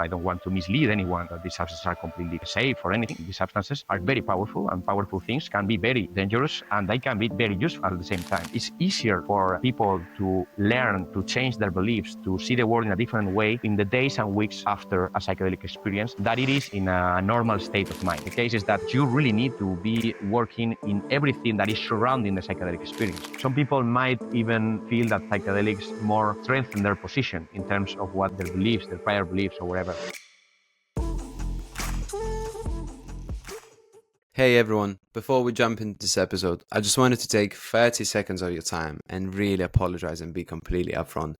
I don't want to mislead anyone that these substances are completely safe or anything. These substances are very powerful, and powerful things can be very dangerous, and they can be very useful at the same time. It's easier for people to learn, to change their beliefs, to see the world in a different way in the days and weeks after a psychedelic experience than it is in a normal state of mind. The case is that you really need to be working in everything that is surrounding the psychedelic experience. Some people might even feel that psychedelics more strengthen their position in terms of what their beliefs, their prior beliefs or whatever. Hey everyone, before we jump into this episode, I just wanted to take 30 seconds of your time and really apologize and be completely upfront.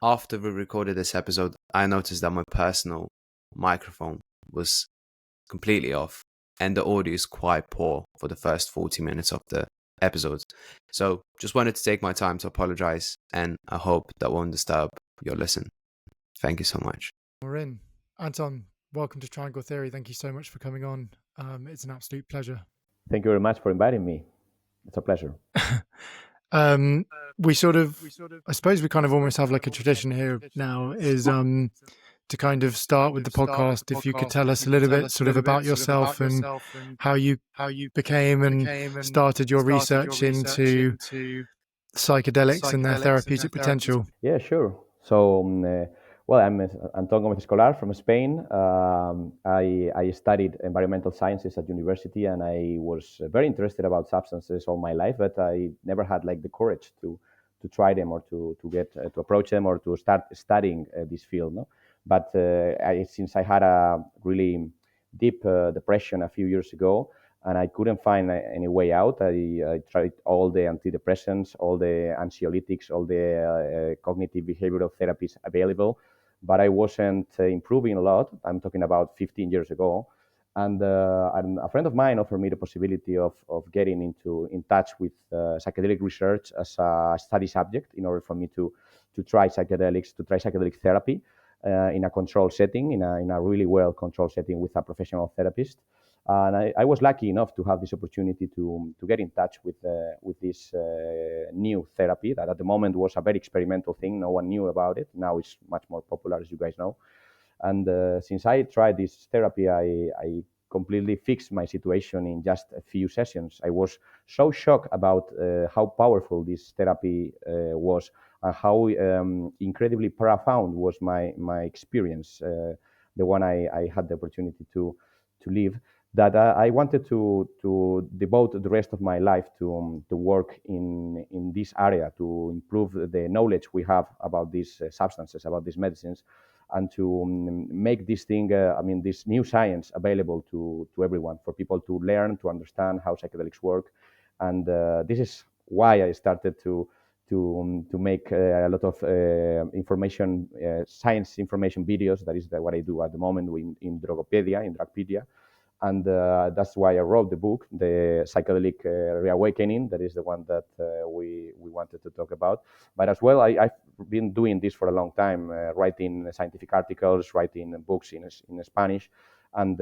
After we recorded this episode, I noticed that my personal microphone was completely off and the audio is quite poor for the first 40 minutes of the episode. So just wanted to take my time to apologize, and I hope that won't disturb your listen. Thank you so much. We're in. Anton, welcome to Triangle Theory. Thank you so much for coming on. It's an absolute pleasure. Thank you very much for inviting me. It's a pleasure. We sort of, I suppose we kind of almost have like a tradition here now is to kind of start with the podcast. If you could tell us a little bit sort of about yourself and how you became and started your research into psychedelics and their therapeutic potential. Yeah, sure. So, well, I'm Anton Gómez-Escolar from Spain. I studied environmental sciences at university, and I was very interested about substances all my life, but I never had like the courage to try them or to get to approach them or to start studying this field. No, but since I had a really deep depression a few years ago, and I couldn't find any way out. I tried all the antidepressants, all the anxiolytics, all the cognitive behavioral therapies available, but I wasn't improving a lot. I'm talking about 15 years ago. And a friend of mine offered me the possibility of getting in touch with psychedelic research as a study subject in order for me to try psychedelics, to try psychedelic therapy in a controlled setting, in a really well-controlled setting with a professional therapist. And I was lucky enough to have this opportunity to get in touch with this new therapy that at the moment was a very experimental thing. No one knew about it. Now it's much more popular, as you guys know. And since I tried this therapy, I completely fixed my situation in just a few sessions. I was so shocked about how powerful this therapy was and how incredibly profound was my experience, the one I had the opportunity to live, that I wanted to devote the rest of my life to work in this area, to improve the knowledge we have about these substances, about these medicines, and to make this thing, this new science available to everyone, for people to learn, to understand how psychedelics work. And this is why I started to make a lot of information, science information videos. That is what I do at the moment in Drogopedia, in Drogopedia. And that's why I wrote the book, The Psychedelic Reawakening. That is the one that we wanted to talk about. But as well, I've been doing this for a long time, writing scientific articles, writing books in Spanish, and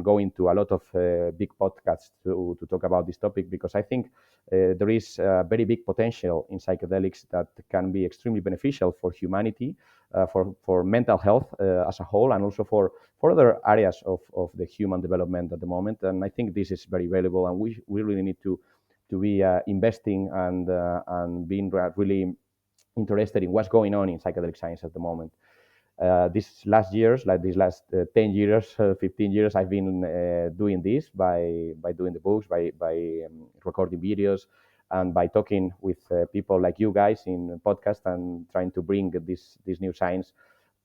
going to a lot of big podcasts to talk about this topic, because I think there is a very big potential in psychedelics that can be extremely beneficial for humanity, for mental health as a whole, and also for other areas of the human development at the moment. And I think this is very valuable, and we really need to be investing and being really interested in what's going on in psychedelic science at the moment. These last 10 years, 15 years, I've been doing this by doing the books, by recording videos, and by talking with people like you guys in podcast and trying to bring this new science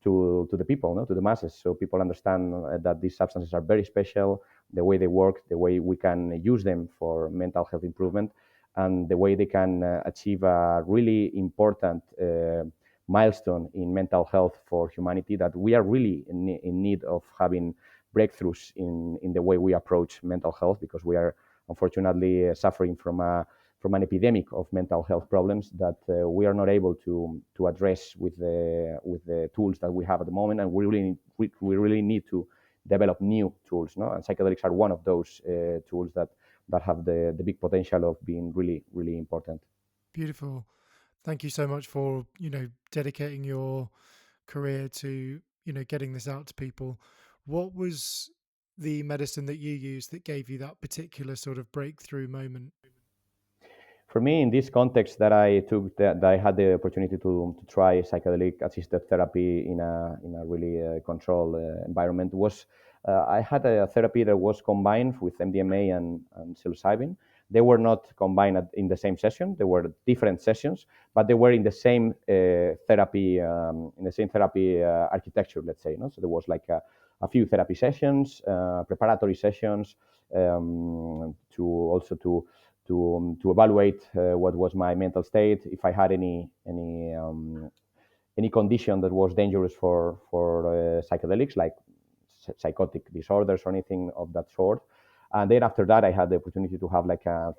to the people, no? To the masses, so people understand that these substances are very special, the way they work, the way we can use them for mental health improvement, and the way they can achieve a really important milestone in mental health for humanity, that we are really in need of having breakthroughs in the way we approach mental health, because we are unfortunately suffering from an epidemic of mental health problems that we are not able to address with the tools that we have at the moment, and we really need to develop new tools, no? And psychedelics are one of those tools that have the big potential of being really, really important. Beautiful. Thank you so much for dedicating your career to getting this out to people. What was the medicine that you used that gave you that particular sort of breakthrough moment? For me, in this context that I had the opportunity to try psychedelic-assisted therapy in a really controlled environment was I had a therapy that was combined with MDMA and psilocybin. They were not combined in the same session. They were different sessions, but they were in the same therapy architecture. Let's say, no. So there was like a few therapy sessions, preparatory sessions, to also to evaluate what was my mental state, if I had any condition that was dangerous for psychedelics, like psychotic disorders or anything of that sort. And then after that, I had the opportunity to have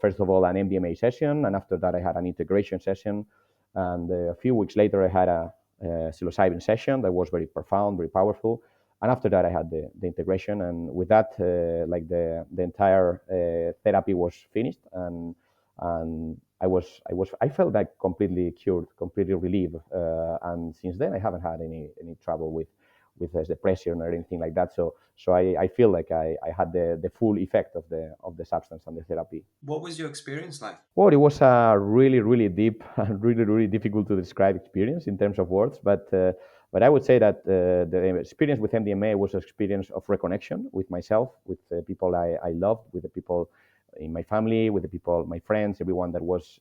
first of all an MDMA session, and after that I had an integration session, and a few weeks later I had a psilocybin session that was very profound, very powerful. And after that, I had the integration, and with that, the entire therapy was finished, and I felt like completely cured, completely relieved, and since then I haven't had any trouble with depression or anything like that. So I feel like I had the full effect of the substance and the therapy. What was your experience like? Well, it was a really deep and really difficult to describe experience in terms of words, but I would say that the experience with MDMA was an experience of reconnection with myself, with the people I loved, with the people in my family, with the people, my friends, everyone that was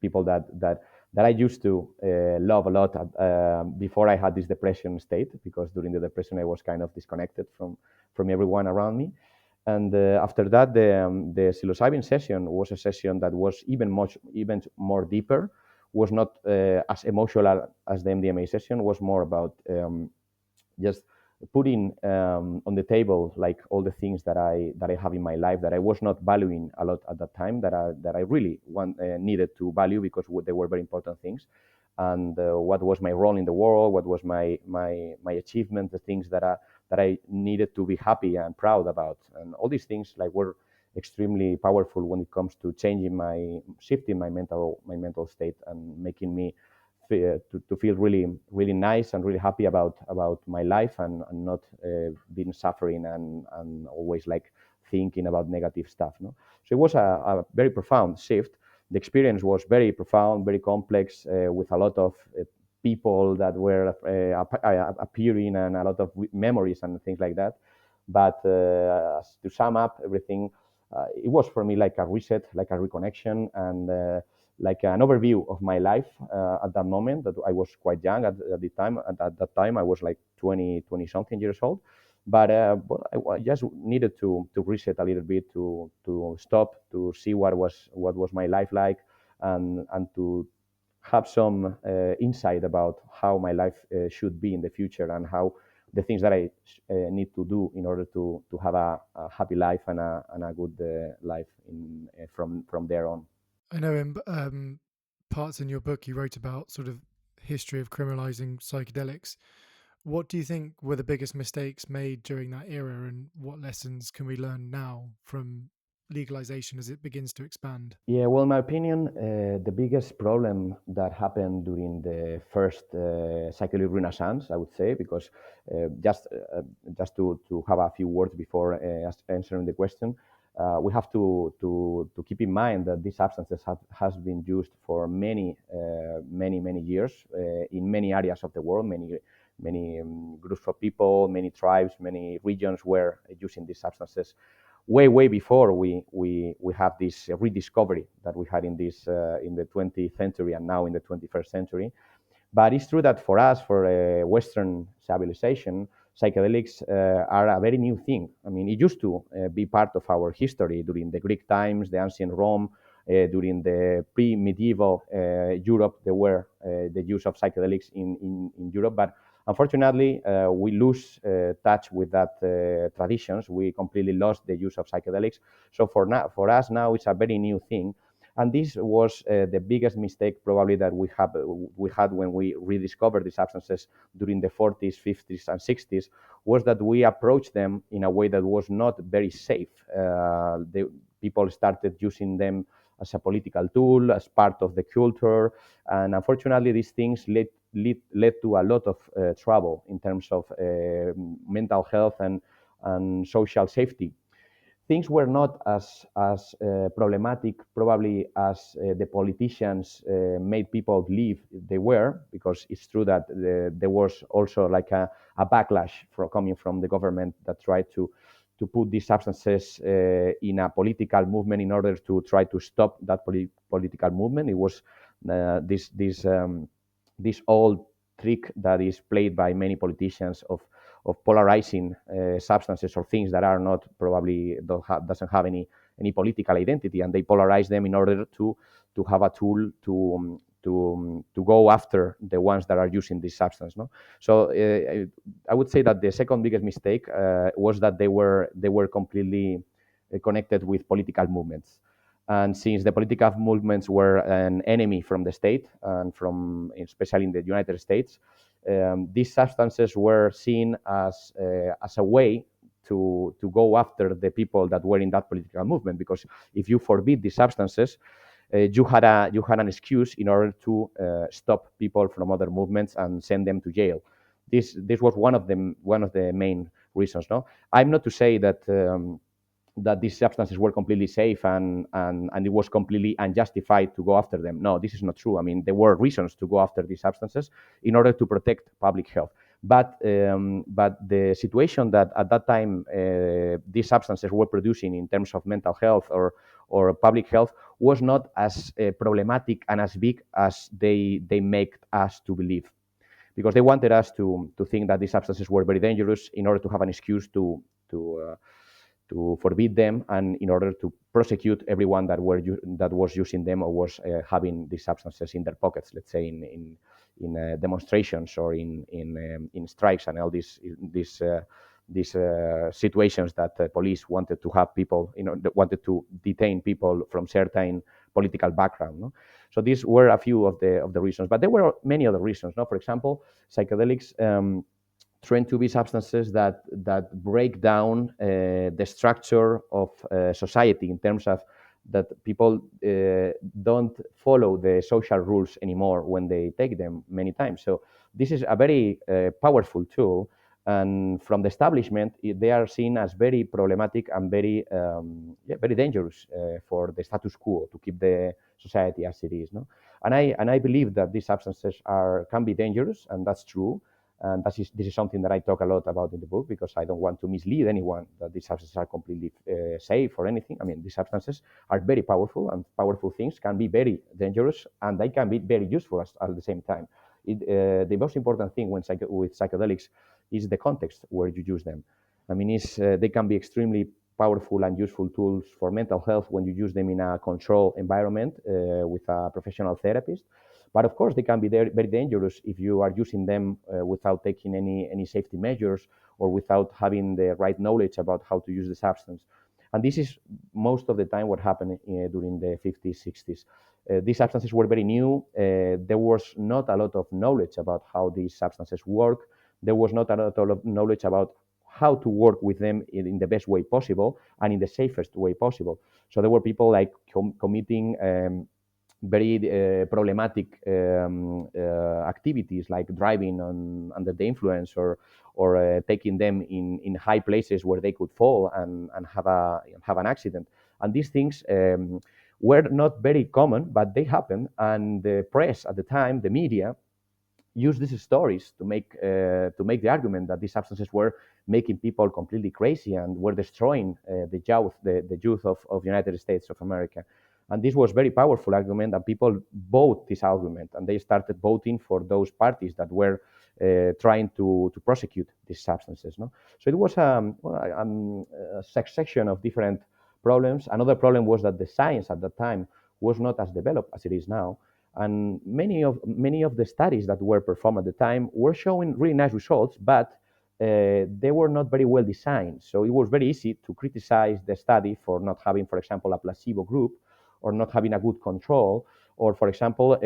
people that I used to love a lot before I had this depression state, because during the depression I was kind of disconnected from everyone around me. And after that, the psilocybin session was a session that was even more deeper, was not as emotional as the MDMA session, was more about just putting on the table like all the things that I have in my life that I was not valuing a lot at that time, that I really needed to value, because they were very important things. And what was my role in the world, what was my achievement, the things that I needed to be happy and proud about, and all these things were extremely powerful when it comes to shifting my mental state and making me to feel really nice and really happy about my life, and not being suffering and always thinking about negative stuff. No, so it was a very profound shift. The experience was very profound, very complex, with a lot of people that were appearing, and a lot of memories and things like that. But to sum up everything, it was for me like a reset, like a reconnection, and like an overview of my life at that moment. That I was quite young at the time. At that time, I was like 20 something years old. But I just needed to reset a little bit, to stop, to see what was my life like, and to have some insight about how my life should be in the future, and how the things that I need to do in order to have a happy life and a good life from there on. I know in parts in your book you wrote about sort of history of criminalizing psychedelics. What do you think were the biggest mistakes made during that era, and what lessons can we learn now from legalization as it begins to expand? Yeah, well, in my opinion, the biggest problem that happened during the first psychedelic renaissance, I would say, because just to have a few words before answering the question, we have to keep in mind that these substances has been used for many years in many areas of the world. Many groups of people, many tribes, many regions were using these substances way before we have this rediscovery that we had in the 20th century and now in the 21st century. But it's true that for us, for Western civilization, psychedelics are a very new thing. I mean, it used to be part of our history during the Greek times, the ancient Rome, during the pre-medieval Europe. There were the use of psychedelics in Europe, but unfortunately, we lose touch with that traditions. We completely lost the use of psychedelics. So for us now, it's a very new thing. And this was the biggest mistake probably that we had when we rediscovered the substances during the 40s, 50s, and 60s, was that we approached them in a way that was not very safe. People started using them as a political tool, as part of the culture, and unfortunately, these things led to a lot of trouble in terms of mental health and social safety. Things were not as problematic probably as the politicians made people believe they were, because it's true that there was also like a backlash coming from the government that tried to put these substances in a political movement in order to try to stop that political movement. It was this old trick that is played by many politicians of polarizing substances or things that are not probably doesn't have any political identity, and they polarize them in order to have a tool to go after the ones that are using this substance. No, so I would say that the second biggest mistake was that they were completely connected with political movements. And since the political movements were an enemy from the state and from, especially in the United States, these substances were seen as a way to go after the people that were in that political movement. Because if you forbid these substances, you had an excuse in order to stop people from other movements and send them to jail. This was one of the main reasons. No, I'm not to say that. That these substances were completely safe and it was completely unjustified to go after them. No, this is not true. I mean, there were reasons to go after these substances in order to protect public health. But the situation that at that time these substances were producing in terms of mental health or public health was not as problematic and as big as they make us to believe, because they wanted us to think that these substances were very dangerous in order to have an excuse to forbid them and in order to prosecute everyone that was using them or was having these substances in their pockets, let's say in demonstrations or in strikes and all these situations that police wanted to have people, wanted to detain people from certain political background. No? So these were a few of the reasons, but there were many other reasons. No? For example, psychedelics tend to be substances that break down the structure of society in terms of that people don't follow the social rules anymore when they take them many times. So this is a very powerful tool, and from the establishment, they are seen as very problematic and very dangerous for the status quo, to keep the society as it is. No, and I believe that these substances can be dangerous, and that's true. And this is something that I talk a lot about in the book, because I don't want to mislead anyone that these substances are completely safe or anything. I mean, these substances are very powerful, and powerful things can be very dangerous, and they can be very useful at the same time. The most important thing with psychedelics is the context where you use them. I mean, they can be extremely powerful and useful tools for mental health when you use them in a controlled environment with a professional therapist. But of course, they can be very dangerous if you are using them without taking any safety measures or without having the right knowledge about how to use the substance. And this is most of the time what happened during the 50s, 60s. These substances were very new. There was not a lot of knowledge about how these substances work. There was not a lot of knowledge about how to work with them in the best way possible and in the safest way possible. So there were people like committing very problematic activities like driving under the influence or taking them in high places where they could fall and have an accident. And these things were not very common, but they happened. And the press at the time, the media, used these stories to make the argument that these substances were making people completely crazy and were destroying the youth of the United States of America. And this was a very powerful argument, and people bought this argument, and they started voting for those parties that were trying to prosecute these substances. No? So it was a succession of different problems. Another problem was that the science at that time was not as developed as it is now. And many of the studies that were performed at the time were showing really nice results, but they were not very well designed. So it was very easy to criticize the study for not having, for example, a placebo group, or not having a good control, or, for example,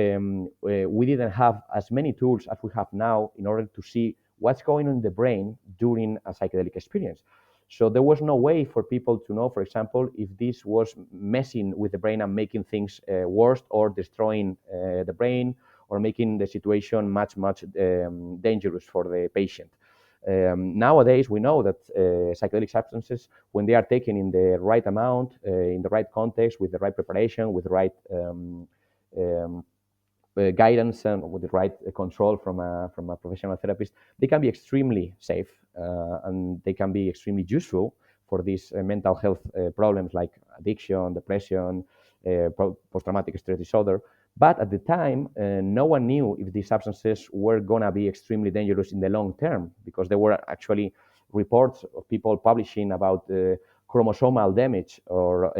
we didn't have as many tools as we have now in order to see what's going on in the brain during a psychedelic experience. So there was no way for people to know, for example, if this was messing with the brain and making things worse or destroying the brain, or making the situation much dangerous for the patient. Nowadays, we know that psychedelic substances, when they are taken in the right amount, in the right context, with the right preparation, with the right um, guidance and with the right control from a professional therapist, they can be extremely safe and they can be extremely useful for these mental health problems like addiction, depression, post-traumatic stress disorder. But at the time, no one knew if these substances were going to be extremely dangerous in the long term, because there were actually reports of people publishing about chromosomal damage or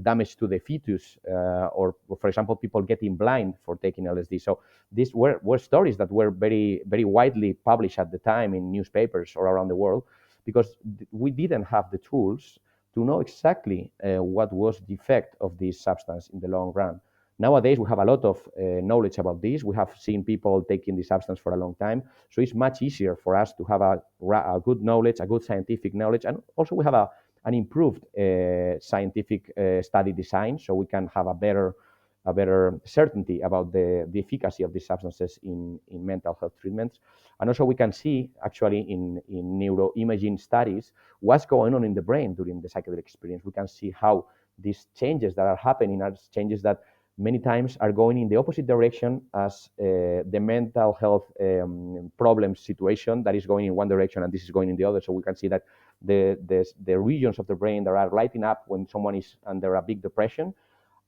damage to the fetus, or, for example, people getting blind for taking LSD. So these were stories that were very widely published at the time in newspapers all around the world, because we didn't have the tools to know exactly what was the effect of this substance in the long run. Nowadays, we have a lot of knowledge about this. We have seen people taking this substance for a long time. So it's much easier for us to have a good knowledge, a good scientific knowledge. And also we have an improved scientific study design, so we can have a better certainty about the efficacy of these substances in mental health treatments. And also we can see actually in neuroimaging studies what's going on in the brain during the psychedelic experience. We can see how these changes that are happening are changes that many times are going in the opposite direction as the mental health problem situation that is going in one direction and this is going in the other. So we can see that the regions of the brain that are lighting up when someone is under a big depression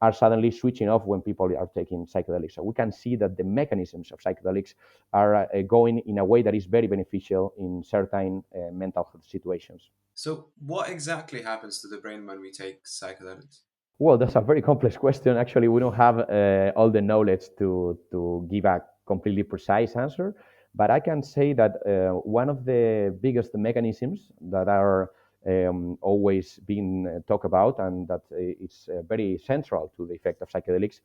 are suddenly switching off when people are taking psychedelics. So we can see that the mechanisms of psychedelics are going in a way that is very beneficial in certain mental health situations. So what exactly happens to the brain when we take psychedelics? Well, that's a very complex question. Actually, we don't have all the knowledge to give a completely precise answer. But I can say that one of the biggest mechanisms that are always being talked about and that is very central to the effect of psychedelics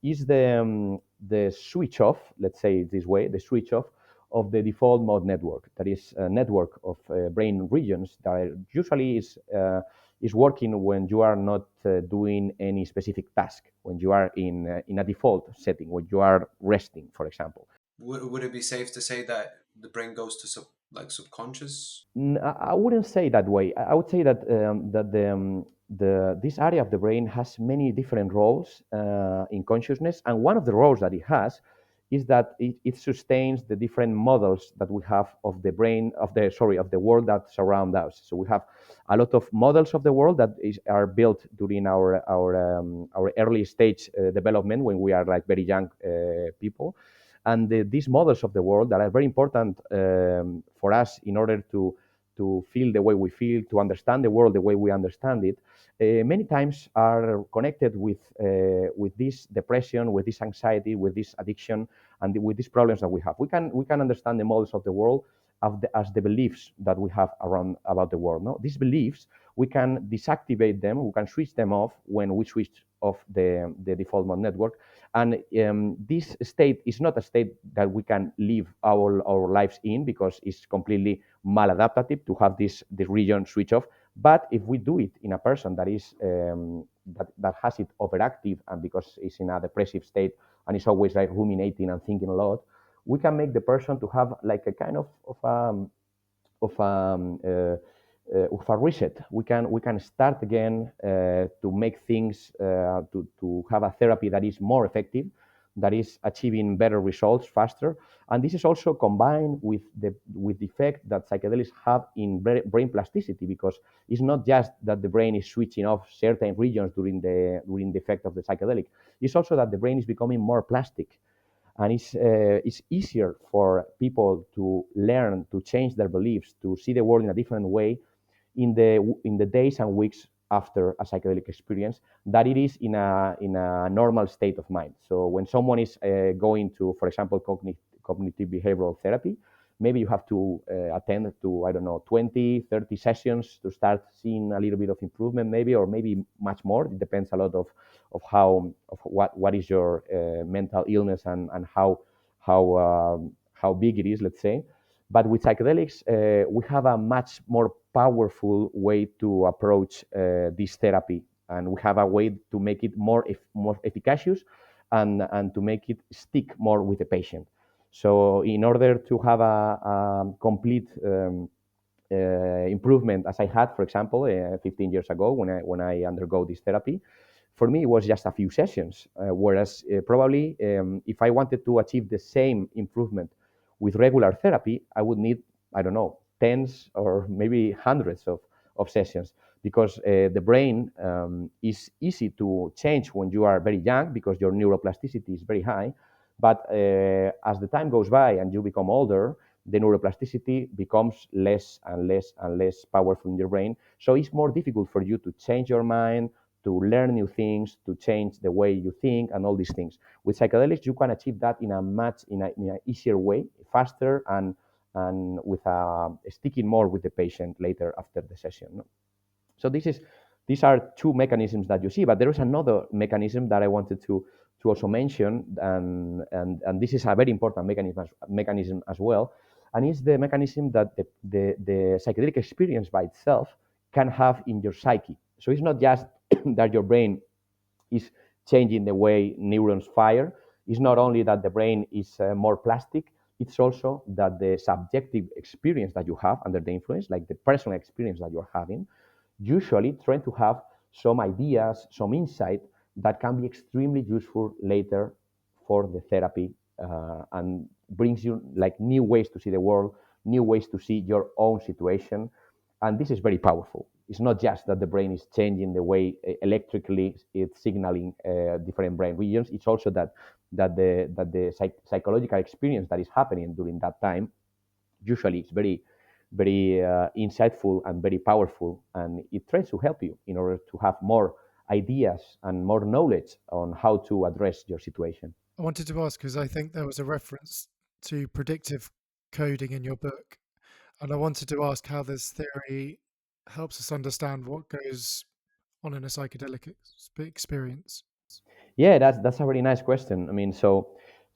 is the switch off, let's say it this way, the switch off of the default mode network. That is a network of brain regions that usually is working when you are not doing any specific task, when you are in a default setting, when you are resting, for example. Would it be safe to say that the brain goes to subconscious? I wouldn't say that way. I would say that this area of the brain has many different roles in consciousness, and one of the roles that it has is that it sustains the different models that we have of the brain of the world that surround us. So we have a lot of models of the world that are built during our early stage development when we are like very young people. And these models of the world that are very important for us in order to feel the way we feel, to understand the world the way we understand it, many times are connected with this depression, with this anxiety, with this addiction, and with these problems that we have. We can understand the models of the world as the beliefs that we have around about the world. No, these beliefs we can deactivate them, we can switch them off when we switch off the default mode network. And this state is not a state that we can live our lives in because it's completely maladaptive to have this region switch off. But if we do it in a person that is that has it overactive and because it's in a depressive state and is always like ruminating and thinking a lot, we can make the person to have like a kind of a reset. We can start again to make things to have a therapy that is more effective, that is achieving better results faster. And this is also combined with the effect that psychedelics have in brain plasticity, because it's not just that the brain is switching off certain regions during the effect of the psychedelic. It's also that the brain is becoming more plastic. And it's easier for people to learn, to change their beliefs, to see the world in a different way in the days and weeks after a psychedelic experience that it is in a normal state of mind. So when someone is going to, for example, cognitive behavioral therapy, maybe you have to attend to, I don't know, 20, 30 sessions to start seeing a little bit of improvement, maybe, or maybe much more. It depends a lot of what is your mental illness and how big it is, let's say. But with psychedelics, we have a much more powerful way to approach this therapy, and we have a way to make it more efficacious and to make it stick more with the patient. So in order to have a complete improvement as I had, for example, 15 years ago when I undergo this therapy, for me it was just a few sessions. Whereas probably if I wanted to achieve the same improvement with regular therapy, I would need, I don't know, tens or maybe hundreds of sessions, because the brain is easy to change when you are very young because your neuroplasticity is very high. But as the time goes by and you become older, the neuroplasticity becomes less and less and less powerful in your brain. So it's more difficult for you to change your mind, to learn new things, to change the way you think, and all these things. With psychedelics, you can achieve that in an easier way, faster, and with sticking more with the patient later after the session. No? So these are two mechanisms that you see, but there is another mechanism that I wanted to also mention, and this is a very important mechanism as well, and it's the mechanism that the psychedelic experience by itself can have in your psyche. So it's not just that your brain is changing the way neurons fire. It's not only that the brain is more plastic, it's also that the subjective experience that you have under the influence, like the personal experience that you're having, usually trying to have some ideas, some insight that can be extremely useful later for the therapy, and brings you like new ways to see the world, new ways to see your own situation. And this is very powerful. It's not just that the brain is changing the way electrically it's signaling different brain regions. It's also that the psychological experience that is happening during that time usually is very insightful and very powerful, and it tries to help you in order to have more ideas and more knowledge on how to address your situation. I wanted to ask because I think there was a reference to predictive coding in your book, and I wanted to ask how this theory helps us understand what goes on in a psychedelic experience. Yeah, that's a very nice question. I mean, so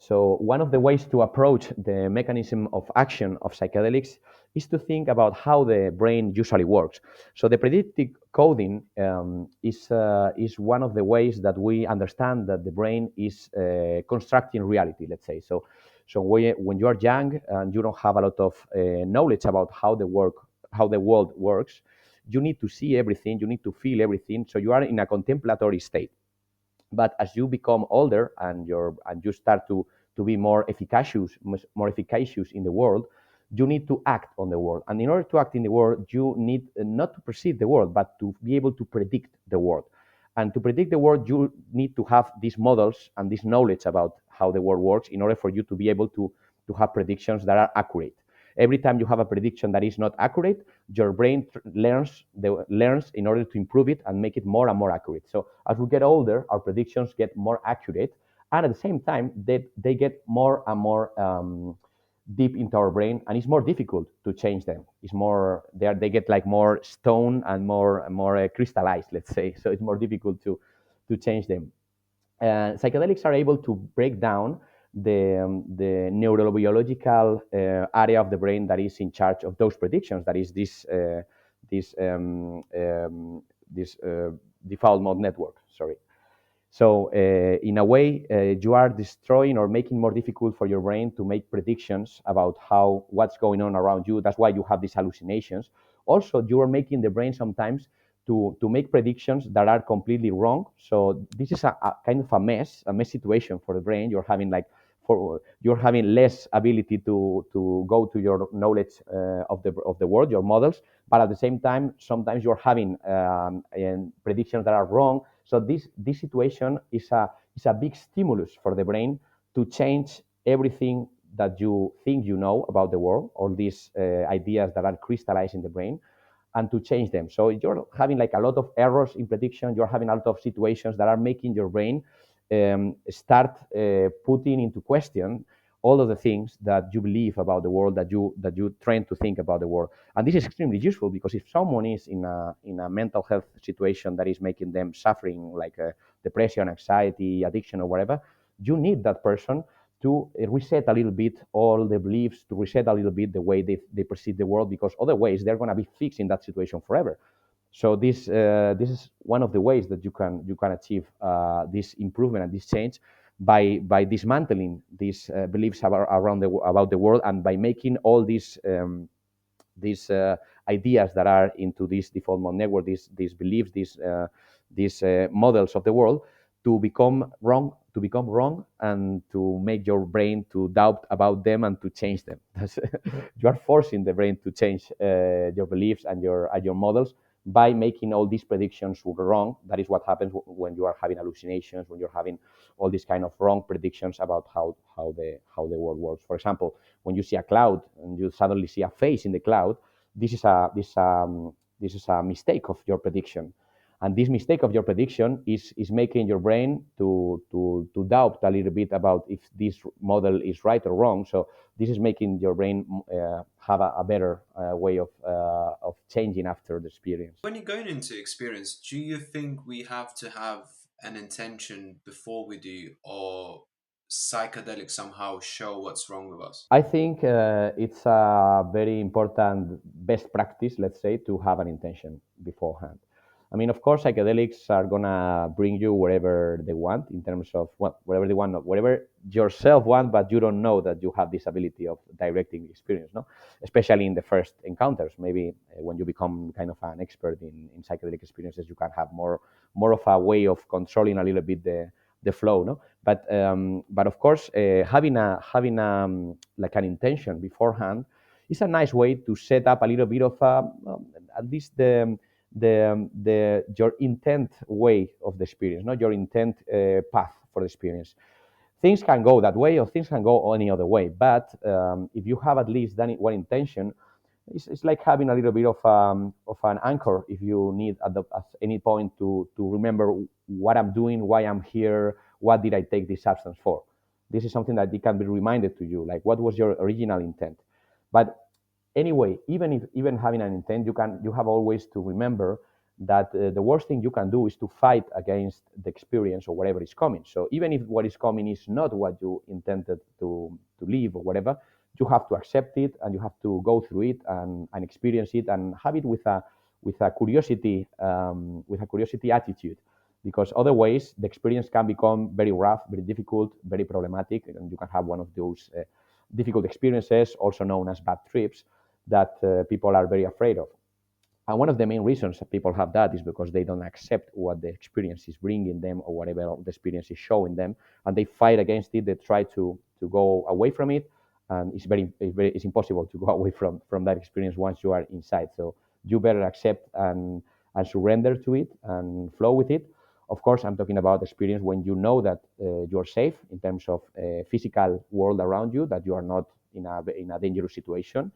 one of the ways to approach the mechanism of action of psychedelics is to think about how the brain usually works. So the predictive coding is one of the ways that we understand that the brain is constructing reality. Let's say so. So when you are young and you don't have a lot of knowledge about how the world works, you need to see everything, you need to feel everything. So you are in a contemplatory state. But as you become older and you start to be more efficacious in the world, you need to act on the world. And in order to act in the world, you need not to perceive the world, but to be able to predict the world. And to predict the world, you need to have these models and this knowledge about how the world works in order for you to be able to have predictions that are accurate. Every time you have a prediction that is not accurate, your brain learns in order to improve it and make it more and more accurate. So as we get older, our predictions get more accurate, and at the same time, they get more and more deep into our brain, and it's more difficult to change them. It's more they get like more stone and more crystallized, let's say. So it's more difficult to change them. Psychedelics are able to break down the neurobiological area of the brain that is in charge of those predictions. That is this default mode network. Sorry. So in a way, you are destroying or making more difficult for your brain to make predictions about what's going on around you. That's why you have these hallucinations. Also, you are making the brain sometimes to make predictions that are completely wrong. So this is a kind of a mess situation for the brain. You're having less ability to go to your knowledge of the world, your models, but at the same time, sometimes you're having predictions that are wrong. So this situation is a big stimulus for the brain to change everything that you think you know about the world, all these ideas that are crystallized in the brain, and to change them. So you're having like a lot of errors in prediction. You're having a lot of situations that are making your brain start putting into question all of the things that you believe about the world, that you train to think about the world. And this is extremely useful because if someone is in a mental health situation that is making them suffering, like depression, anxiety, addiction, or whatever, you need that person to reset a little bit all the beliefs, to reset a little bit the way they perceive the world, because otherwise they're going to be fixed in that situation forever. So this is one of the ways that you can achieve this improvement and this change by dismantling these beliefs about the world, and by making all these ideas that are into this default mode network, these beliefs, these models of the world, to become wrong, and to make your brain to doubt about them and to change them. You are forcing the brain to change your beliefs and your models by making all these predictions wrong. That is what happens when you are having hallucinations, when you're having all these kind of wrong predictions about how the world works. For example, when you see a cloud and you suddenly see a face in the cloud, this is a mistake of your prediction. And this mistake of your prediction is making your brain to doubt a little bit about if this model is right or wrong. So this is making your brain have a better way of changing after the experience. When you're going into experience, do you think we have to have an intention before we do, or psychedelics somehow show what's wrong with us? I think it's a very important best practice, let's say, to have an intention beforehand. I mean, of course, psychedelics are gonna bring you wherever they want in terms of, well, wherever they want, wherever yourself want, but you don't know that you have this ability of directing the experience, no? Especially in the first encounters. Maybe when you become kind of an expert in psychedelic experiences, you can have more of a way of controlling a little bit the flow, no? But of course, having like an intention beforehand is a nice way to set up a little bit of at least your intent way of the experience, not your intent path for the experience. Things can go that way, or things can go any other way. But if you have at least done one intention, it's like having a little bit of an anchor if you need at any point to remember what I'm doing, why I'm here, what did I take this substance for. This is something that it can be reminded to you, like what was your original intent. But anyway, even having an intent, you have always to remember that the worst thing you can do is to fight against the experience or whatever is coming. So even if what is coming is not what you intended to live or whatever, you have to accept it, and you have to go through it and experience it, and have it with a curiosity attitude, because otherwise the experience can become very rough, very difficult, very problematic, and you can have one of those difficult experiences, also known as bad trips, that people are very afraid of. And one of the main reasons that people have that is because they don't accept what the experience is bringing them, or whatever the experience is showing them, and they fight against it. They try to go away from it, and it's impossible to go away from that experience once you are inside. So you better accept and surrender to it and flow with it. Of course, I'm talking about experience when you know that you're safe in terms of physical world around you, that you are not in a dangerous situation.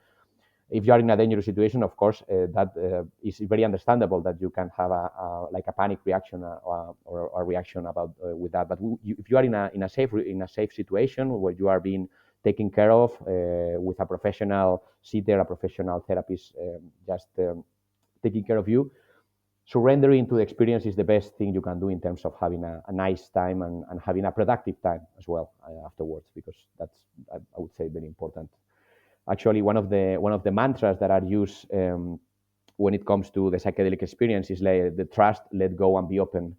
If you are in a dangerous situation, of course, that is very understandable that you can have like a panic reaction or a reaction about with that. But if you are in a safe situation where you are being taken care of with a professional sitter, a professional therapist, just taking care of you, surrendering to the experience is the best thing you can do in terms of having a nice time and having a productive time as well afterwards, because that's, I would say, very important. Actually, one of the mantras that are used when it comes to the psychedelic experience is like the trust, let go, and be open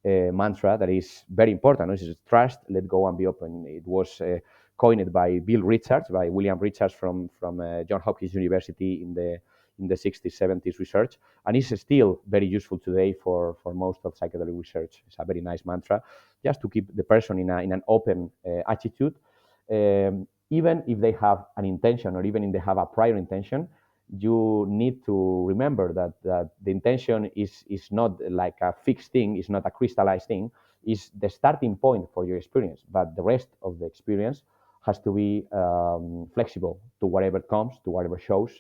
mantra. That is very important. This is trust, let go, and be open. It was coined by William Richards from Johns Hopkins University in the 60s, 70s research, and it's still very useful today for most of psychedelic research. It's a very nice mantra, just to keep the person in an open attitude. Even if they have an intention, or even if they have a prior intention, you need to remember that the intention is not like a fixed thing, is not a crystallized thing, is the starting point for your experience. But the rest of the experience has to be flexible to whatever comes, to whatever shows,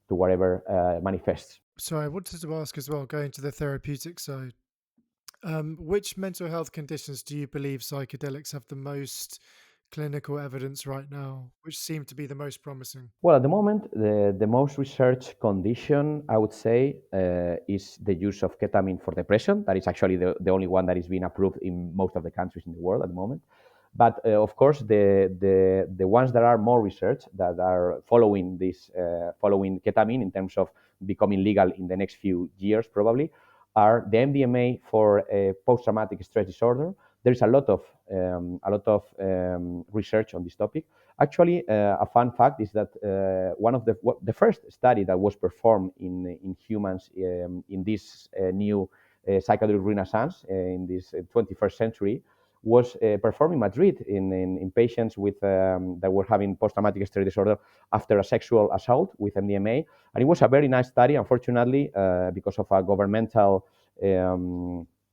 to whatever manifests. So I wanted to ask as well, going to the therapeutic side, which mental health conditions do you believe psychedelics have the most clinical evidence right now, which seem to be the most promising? Well, at the moment, the most researched condition, I would say, is the use of ketamine for depression. That is actually the only one that is being approved in most of the countries in the world at the moment. But of course, the ones that are more researched, that are following following ketamine in terms of becoming legal in the next few years, probably, are the MDMA for post-traumatic stress disorder, there's a lot of research on this topic. Actually, a fun fact is that one of the first study that was performed in humans in this new psychedelic renaissance in this 21st century was performed in Madrid in patients with that were having post-traumatic stress disorder after a sexual assault with MDMA, and it was a very nice study. Unfortunately, because of a governmental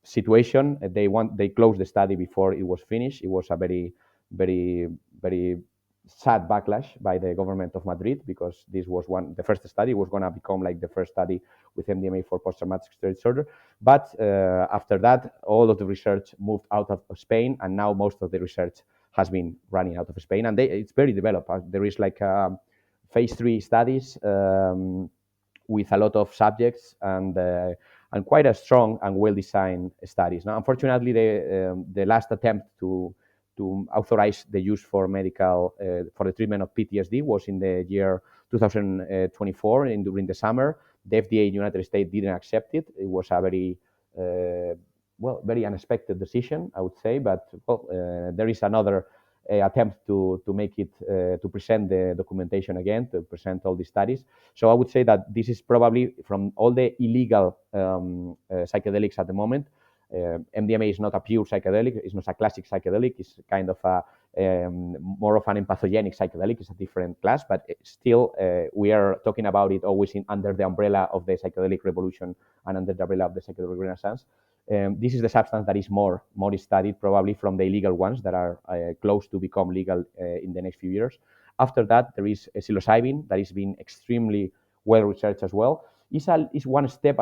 situation, they closed the study before it was finished. It was a very sad backlash by the government of Madrid, because this was the first study was going to become like the first study with MDMA for post-traumatic stress disorder. But after that, all of the research moved out of Spain, and now most of the research has been running out of Spain, and it's very developed. There is like phase 3 studies with a lot of subjects and quite a strong and well-designed studies. Now, unfortunately, the last attempt to authorize the use for medical for the treatment of PTSD was in the year 2024 during the summer. The FDA in the United States didn't accept it. It was a very very unexpected decision, I would say. But there is another attempt to make it to present the documentation again, to present all the studies. So I would say that this is probably, from all the illegal psychedelics at the moment, MDMA is not a pure psychedelic. It's not a classic psychedelic. It's kind of a more of an empathogenic psychedelic. It's a different class, but still we are talking about it always under the umbrella of the psychedelic revolution and under the umbrella of the psychedelic renaissance. This is the substance that is more studied probably from the illegal ones that are close to become legal in the next few years. After that, there is Psilocybin that is being extremely well researched as well. It's one step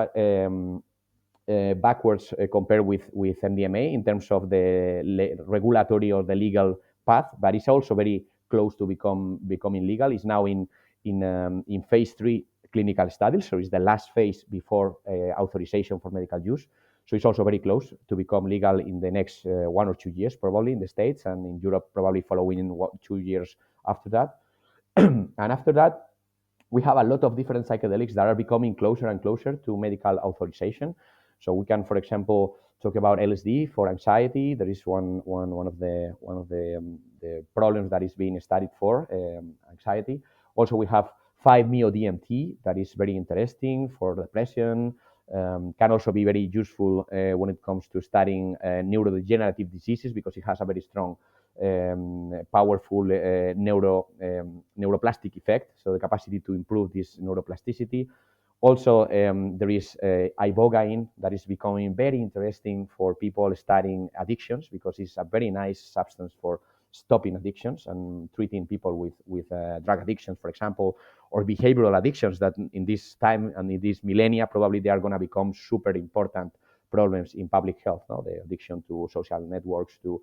backwards compared with MDMA in terms of the regulatory or the legal path, but it's also very close to becoming legal. It's now in phase 3 clinical studies, so it's the last phase before authorization for medical use. So it's also very close to become legal in the next 1 or 2 years, probably in the States, and in Europe, probably following in 2 years after that. And after that, we have a lot of different psychedelics that are becoming closer and closer to medical authorization. So we can, for example, talk about LSD for anxiety. There is one of the problems that is being studied for anxiety. Also, we have 5-MeO-DMT that is very interesting for depression. Can also be very useful when it comes to studying neurodegenerative diseases, because it has a very strong, powerful neuroplastic effect, so the capacity to improve this neuroplasticity. Also, there is Ibogaine that is becoming very interesting for people studying addictions, because it's a very nice substance for stopping addictions and treating people with drug addictions, for example, or behavioral addictions that in this time and in this millennia, probably they are going to become super important problems in public health. No? The addiction to social networks, to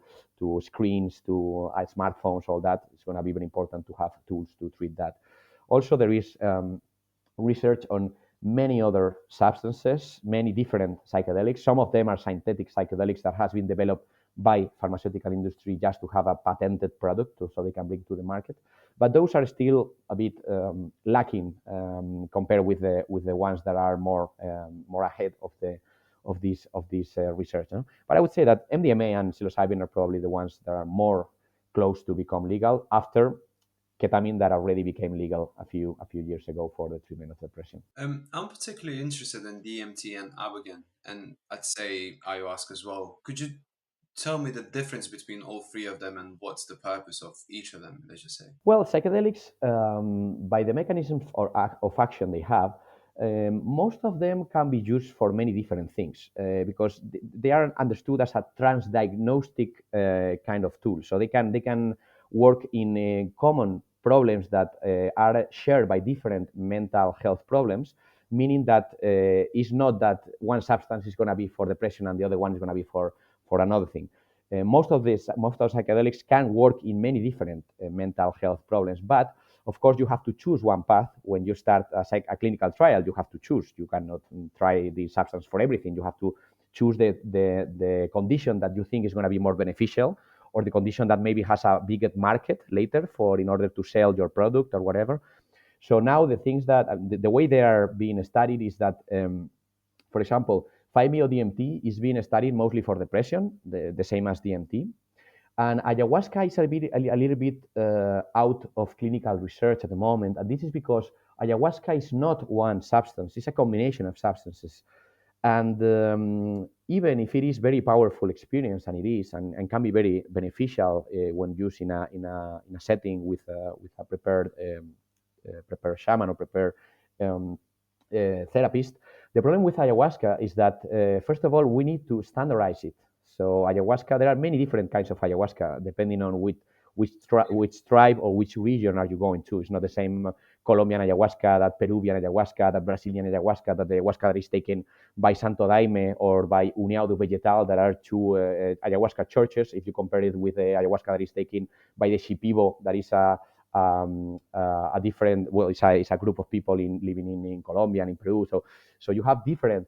screens, to smartphones, all that. It's going to be very important to have tools to treat that. Also, there is research on many other substances, many different psychedelics. Some of them are synthetic psychedelics that has been developed by pharmaceutical industry just to have a patented product so they can bring to the market. But those are still a bit lacking compared with the ones that are more ahead of this research. No? But I would say that MDMA and psilocybin are probably the ones that are more close to become legal after ketamine that already became legal a few years ago for the treatment of depression. I'm particularly interested in DMT and Ibogaine, and I'd say Ayahuasca as well. Could you tell me the difference between all three of them and what's the purpose of each of them, let's just say? Well, psychedelics, by the mechanisms of action they have, most of them can be used for many different things because they are understood as a transdiagnostic kind of tool. So they can work in common problems that are shared by different mental health problems, meaning that it's not that one substance is going to be for depression and the other one is going to be for another thing. Most of psychedelics can work in many different mental health problems, but of course you have to choose one path when you start a clinical trial. You have to choose. You cannot try the substance for everything. You have to choose the condition that you think is going to be more beneficial, or the condition that maybe has a bigger market later in order to sell your product or whatever. So now the things that the way they are being studied is that, for example, 5-MeO-DMT is being studied mostly for depression, the same as DMT. And ayahuasca is a little bit out of clinical research at the moment. And this is because ayahuasca is not one substance, it's a combination of substances. And even if it is very powerful experience, and it is, and can be very beneficial when used in a setting with a prepared shaman or prepared therapist, the problem with ayahuasca is that first of all we need to standardize it. So ayahuasca, there are many different kinds of ayahuasca depending on which tribe or which region are you going to. It's not the same Colombian ayahuasca, that Peruvian ayahuasca, that Brazilian ayahuasca, that the ayahuasca that is taken by Santo Daime or by União do Vegetal. There are two ayahuasca churches if you compare it with the ayahuasca that is taken by the Shipibo, that is a different, well, it's a group of people living in Colombia and in Peru. So you have different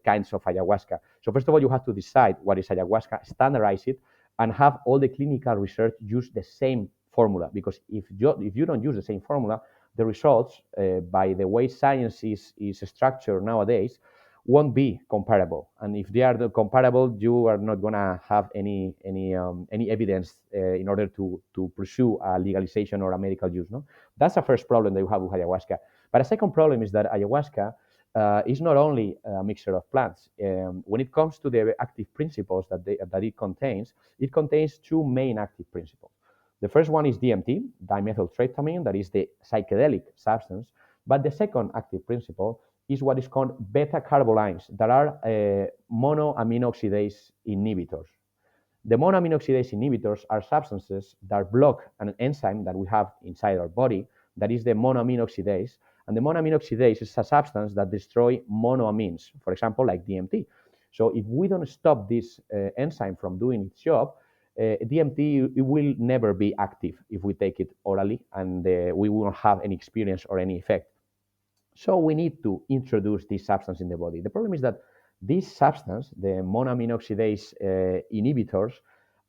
kinds of ayahuasca. So first of all, you have to decide what is ayahuasca, standardize it, and have all the clinical research use the same formula. Because if you don't use the same formula, the results, by the way science is structured nowadays, won't be comparable. And if they are not comparable, you are not going to have any evidence in order to pursue a legalization or a medical use. No, that's the first problem that you have with ayahuasca. But a second problem is that ayahuasca is not only a mixture of plants. When it comes to the active principles that it contains two main active principles. The first one is DMT, dimethyltryptamine, that is the psychedelic substance. But the second active principle is what is called beta-carbolines, that are monoamino oxidase inhibitors. The monoamino oxidase inhibitors are substances that block an enzyme that we have inside our body, that is the monoamino oxidase. And the monoamino oxidase is a substance that destroys monoamines, for example, like DMT. So if we don't stop this enzyme from doing its job, DMT, it will never be active if we take it orally, and we won't have any experience or any effect. So we need to introduce this substance in the body. The problem is that this substance, the monoamino oxidase inhibitors,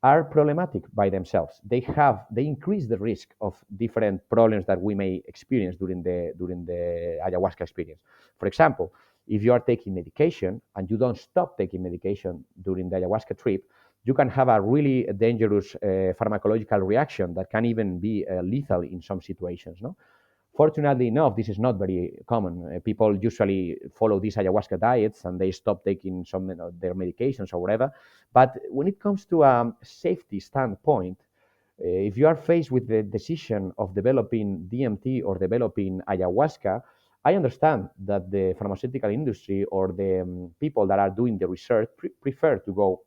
are problematic by themselves. They increase the risk of different problems that we may experience during the ayahuasca experience. For example, if you are taking medication and you don't stop taking medication during the ayahuasca trip, you can have a really dangerous pharmacological reaction that can even be lethal in some situations. No? Fortunately enough, this is not very common. People usually follow these ayahuasca diets and they stop taking some their medications or whatever. But when it comes to a safety standpoint, if you are faced with the decision of developing DMT or developing ayahuasca, I understand that the pharmaceutical industry or the people that are doing the research prefer to go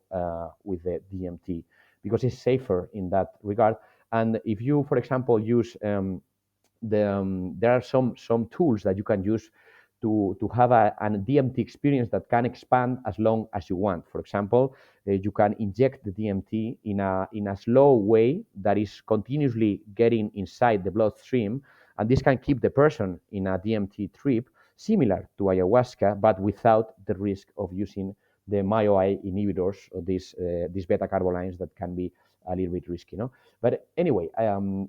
with the DMT because it's safer in that regard. And if you, for example, use there are some tools that you can use to have a DMT experience that can expand as long as you want. For example, you can inject the DMT in a slow way that is continuously getting inside the bloodstream, and this can keep the person in a DMT trip similar to ayahuasca, but without the risk of using the MyoA inhibitors or these beta-carbolines that can be a little bit risky, no? But anyway,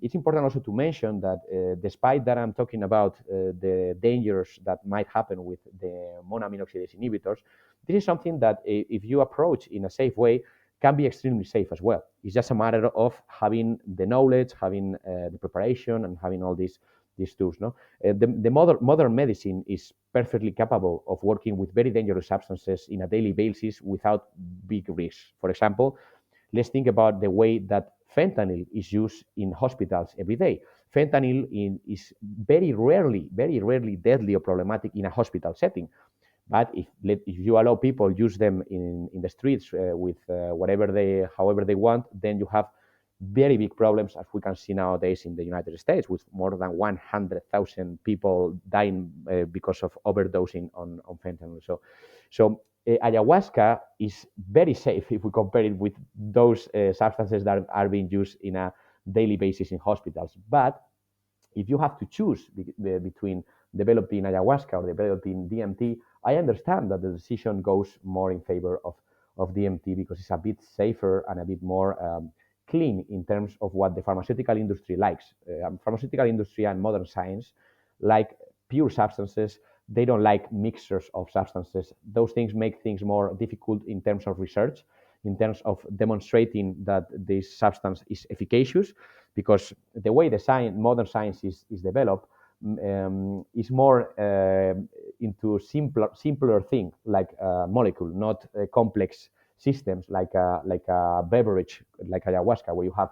it's important also to mention that despite that I'm talking about the dangers that might happen with the monoamino oxidase inhibitors, this is something that if you approach in a safe way, can be extremely safe as well. It's just a matter of having the knowledge, having the preparation, and having all these tools. No, the modern medicine is perfectly capable of working with very dangerous substances in a daily basis without big risks. For example, let's think about the way that fentanyl is used in hospitals every day. Fentanyl is very rarely deadly or problematic in a hospital setting. But if you allow people use them in the streets with however they want, then you have very big problems, as we can see nowadays in the United States, with more than 100,000 people dying because of overdosing on fentanyl. So ayahuasca is very safe if we compare it with those substances that are being used in a daily basis in hospitals. But if you have to choose between developing ayahuasca or developing DMT, I understand that the decision goes more in favor of DMT because it's a bit safer and a bit more clean in terms of what the pharmaceutical industry likes. Pharmaceutical industry and modern science like pure substances they don't like mixtures of substances. Those things make things more difficult in terms of research, in terms of demonstrating that this substance is efficacious, because the way the modern science is developed is more into simpler thing, like a molecule, not complex systems like a beverage, like ayahuasca, where you have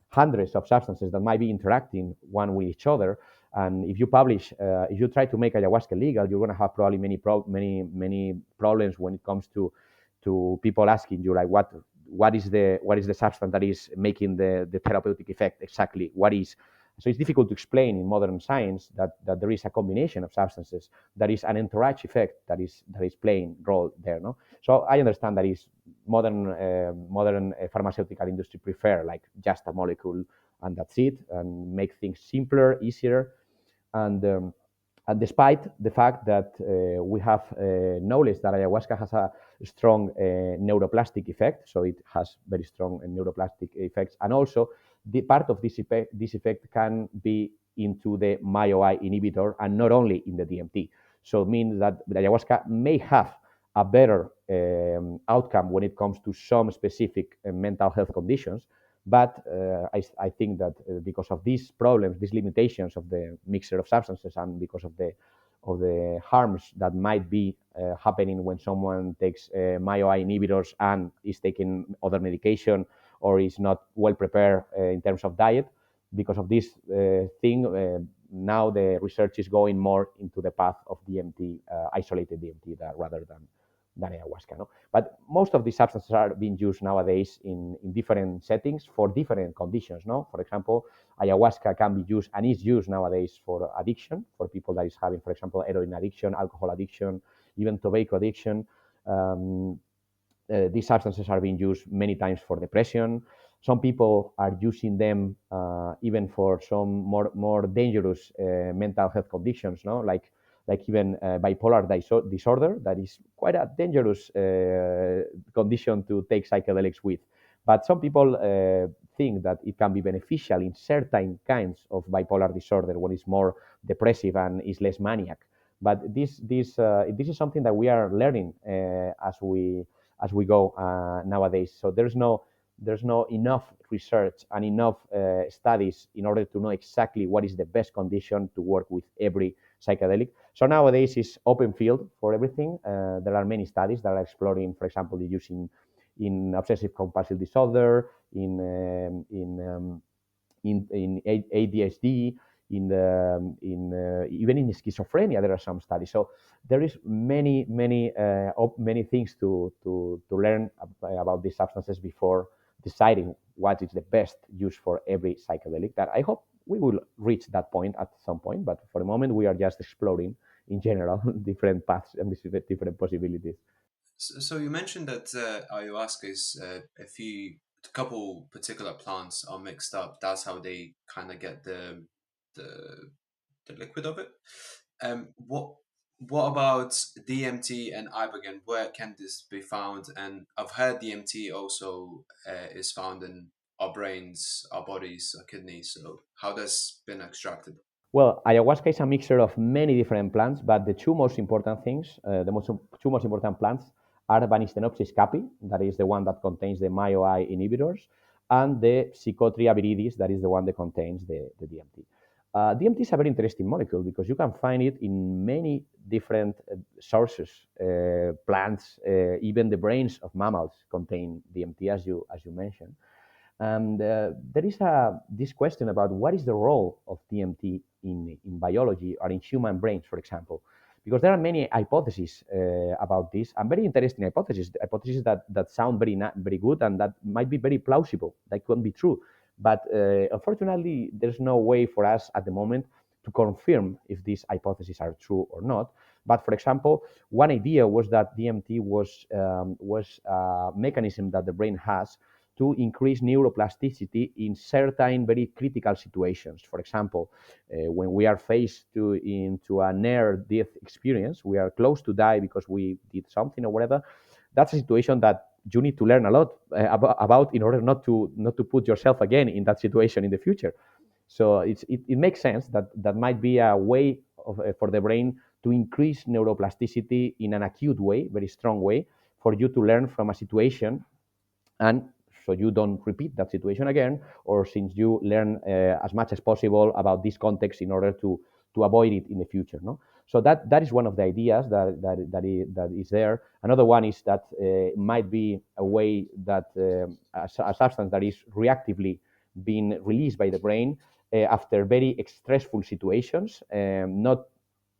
hundreds of substances that might be interacting one with each other. And if you try to make ayahuasca legal, you're going to have probably many problems when it comes to people asking you, like, what is the substance that is making the therapeutic effect exactly? What is? So it's difficult to explain in modern science that there is a combination of substances, that is an entourage effect that is playing role there. No, so I understand that is modern pharmaceutical industry prefer like just a molecule and that's it, and make things simpler, easier, and despite the fact that we have knowledge that ayahuasca has a strong neuroplastic effect, so it has very strong neuroplastic effects, and also the part of this effect can be into the MyoI inhibitor and not only in the DMT. So it means that the ayahuasca may have a better outcome when it comes to some specific mental health conditions. But I think that because of these problems, these limitations of the mixture of substances, and because of the harms that might be happening when someone takes MyoI inhibitors and is taking other medication or is not well prepared in terms of diet, because of this thing, now the research is going more into the path of DMT, isolated DMT, rather than ayahuasca. No? But most of these substances are being used nowadays in different settings for different conditions. No? For example, ayahuasca can be used and is used nowadays for addiction, for people that is having, for example, heroin addiction, alcohol addiction, even tobacco addiction. These substances are being used many times for depression. Some people are using them even for some more dangerous mental health conditions, no? Like even bipolar disorder, that is quite a dangerous condition to take psychedelics with. But some people think that it can be beneficial in certain kinds of bipolar disorder when it's more depressive and is less maniac. But this is something that we are learning as we go nowadays. So there's no enough research and enough studies in order to know exactly what is the best condition to work with every psychedelic. So nowadays it's open field for everything. There are many studies that are exploring, for example, the use in obsessive compulsive disorder, in ADHD, even in schizophrenia. There are some studies. So there is many things to learn about these substances before deciding what is the best use for every psychedelic. That I hope we will reach that point at some point, but for the moment we are just exploring in general different paths and different possibilities. So you mentioned that ayahuasca is a couple particular plants are mixed up. That's how they kind of get the liquid of it. What about DMT and Ibogaine? Where can this be found? And I've heard DMT also is found in our brains, our bodies, our kidneys. So how that's been extracted? Well, ayahuasca is a mixture of many different plants, but the two most important things, two most important plants are Banistinopsis capi, that is the one that contains the MyoI inhibitors, and the Psychotria viridis, that is the one that contains the DMT. DMT is a very interesting molecule because you can find it in many different sources. Plants, even the brains of mammals contain DMT, as you mentioned. And there is this question about what is the role of DMT in biology or in human brains, for example, because there are many hypotheses about this, and very interesting hypotheses that sound very good and that might be very plausible, that could be true. But unfortunately, there's no way for us at the moment to confirm if these hypotheses are true or not. But for example, one idea was that DMT was a mechanism that the brain has to increase neuroplasticity in certain very critical situations. For example, when we are faced into a near-death experience, we are close to die because we did something or whatever. That's a situation that you need to learn a lot about in order not to put yourself again in that situation in the future. So it makes sense that might be a way for the brain to increase neuroplasticity in an acute way, very strong way, for you to learn from a situation, and so you don't repeat that situation again, or since you learn as much as possible about this context in order to avoid it in the future. No? So that is one of the ideas that is there. Another one is that it might be a way that a substance that is reactively being released by the brain after very stressful situations, not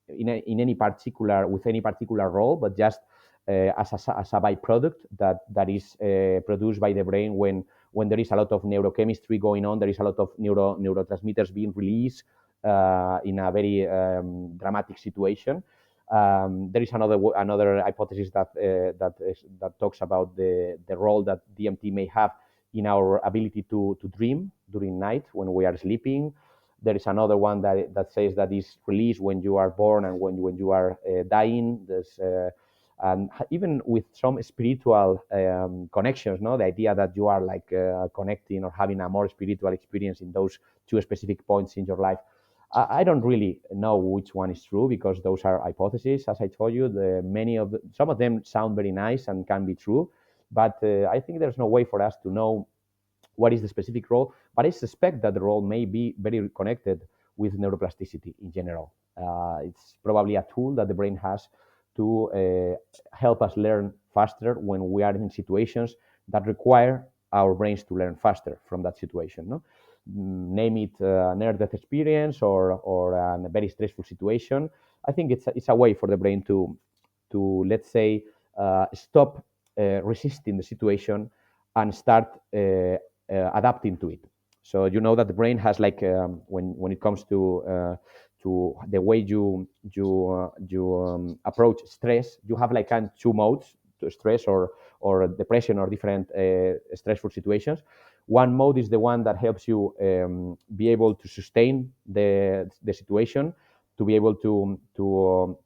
in any particular with any particular role, but just as a byproduct that is produced by the brain when there is a lot of neurochemistry going on, there is a lot of neurotransmitters being released in a very dramatic situation. There is another hypothesis that talks about the role that DMT may have in our ability to dream during night when we are sleeping. There is another one that says that is released when you are born and when you are dying. And even with some spiritual connections, no, the idea that you are like connecting or having a more spiritual experience in those two specific points in your life. I don't really know which one is true because those are hypotheses. As I told you, some of them sound very nice and can be true, but I think there's no way for us to know what is the specific role, but I suspect that the role may be very connected with neuroplasticity in general. It's probably a tool that the brain has to help us learn faster when we are in situations that require our brains to learn faster from that situation. No? Name it a near-death experience or a very stressful situation. I think it's a way for the brain to let's say, stop resisting the situation and start adapting to it. So you know that the brain has like when it comes to the way you approach stress, you have like two modes to stress or depression or different stressful situations. One mode is the one that helps you be able to sustain the situation, to be able to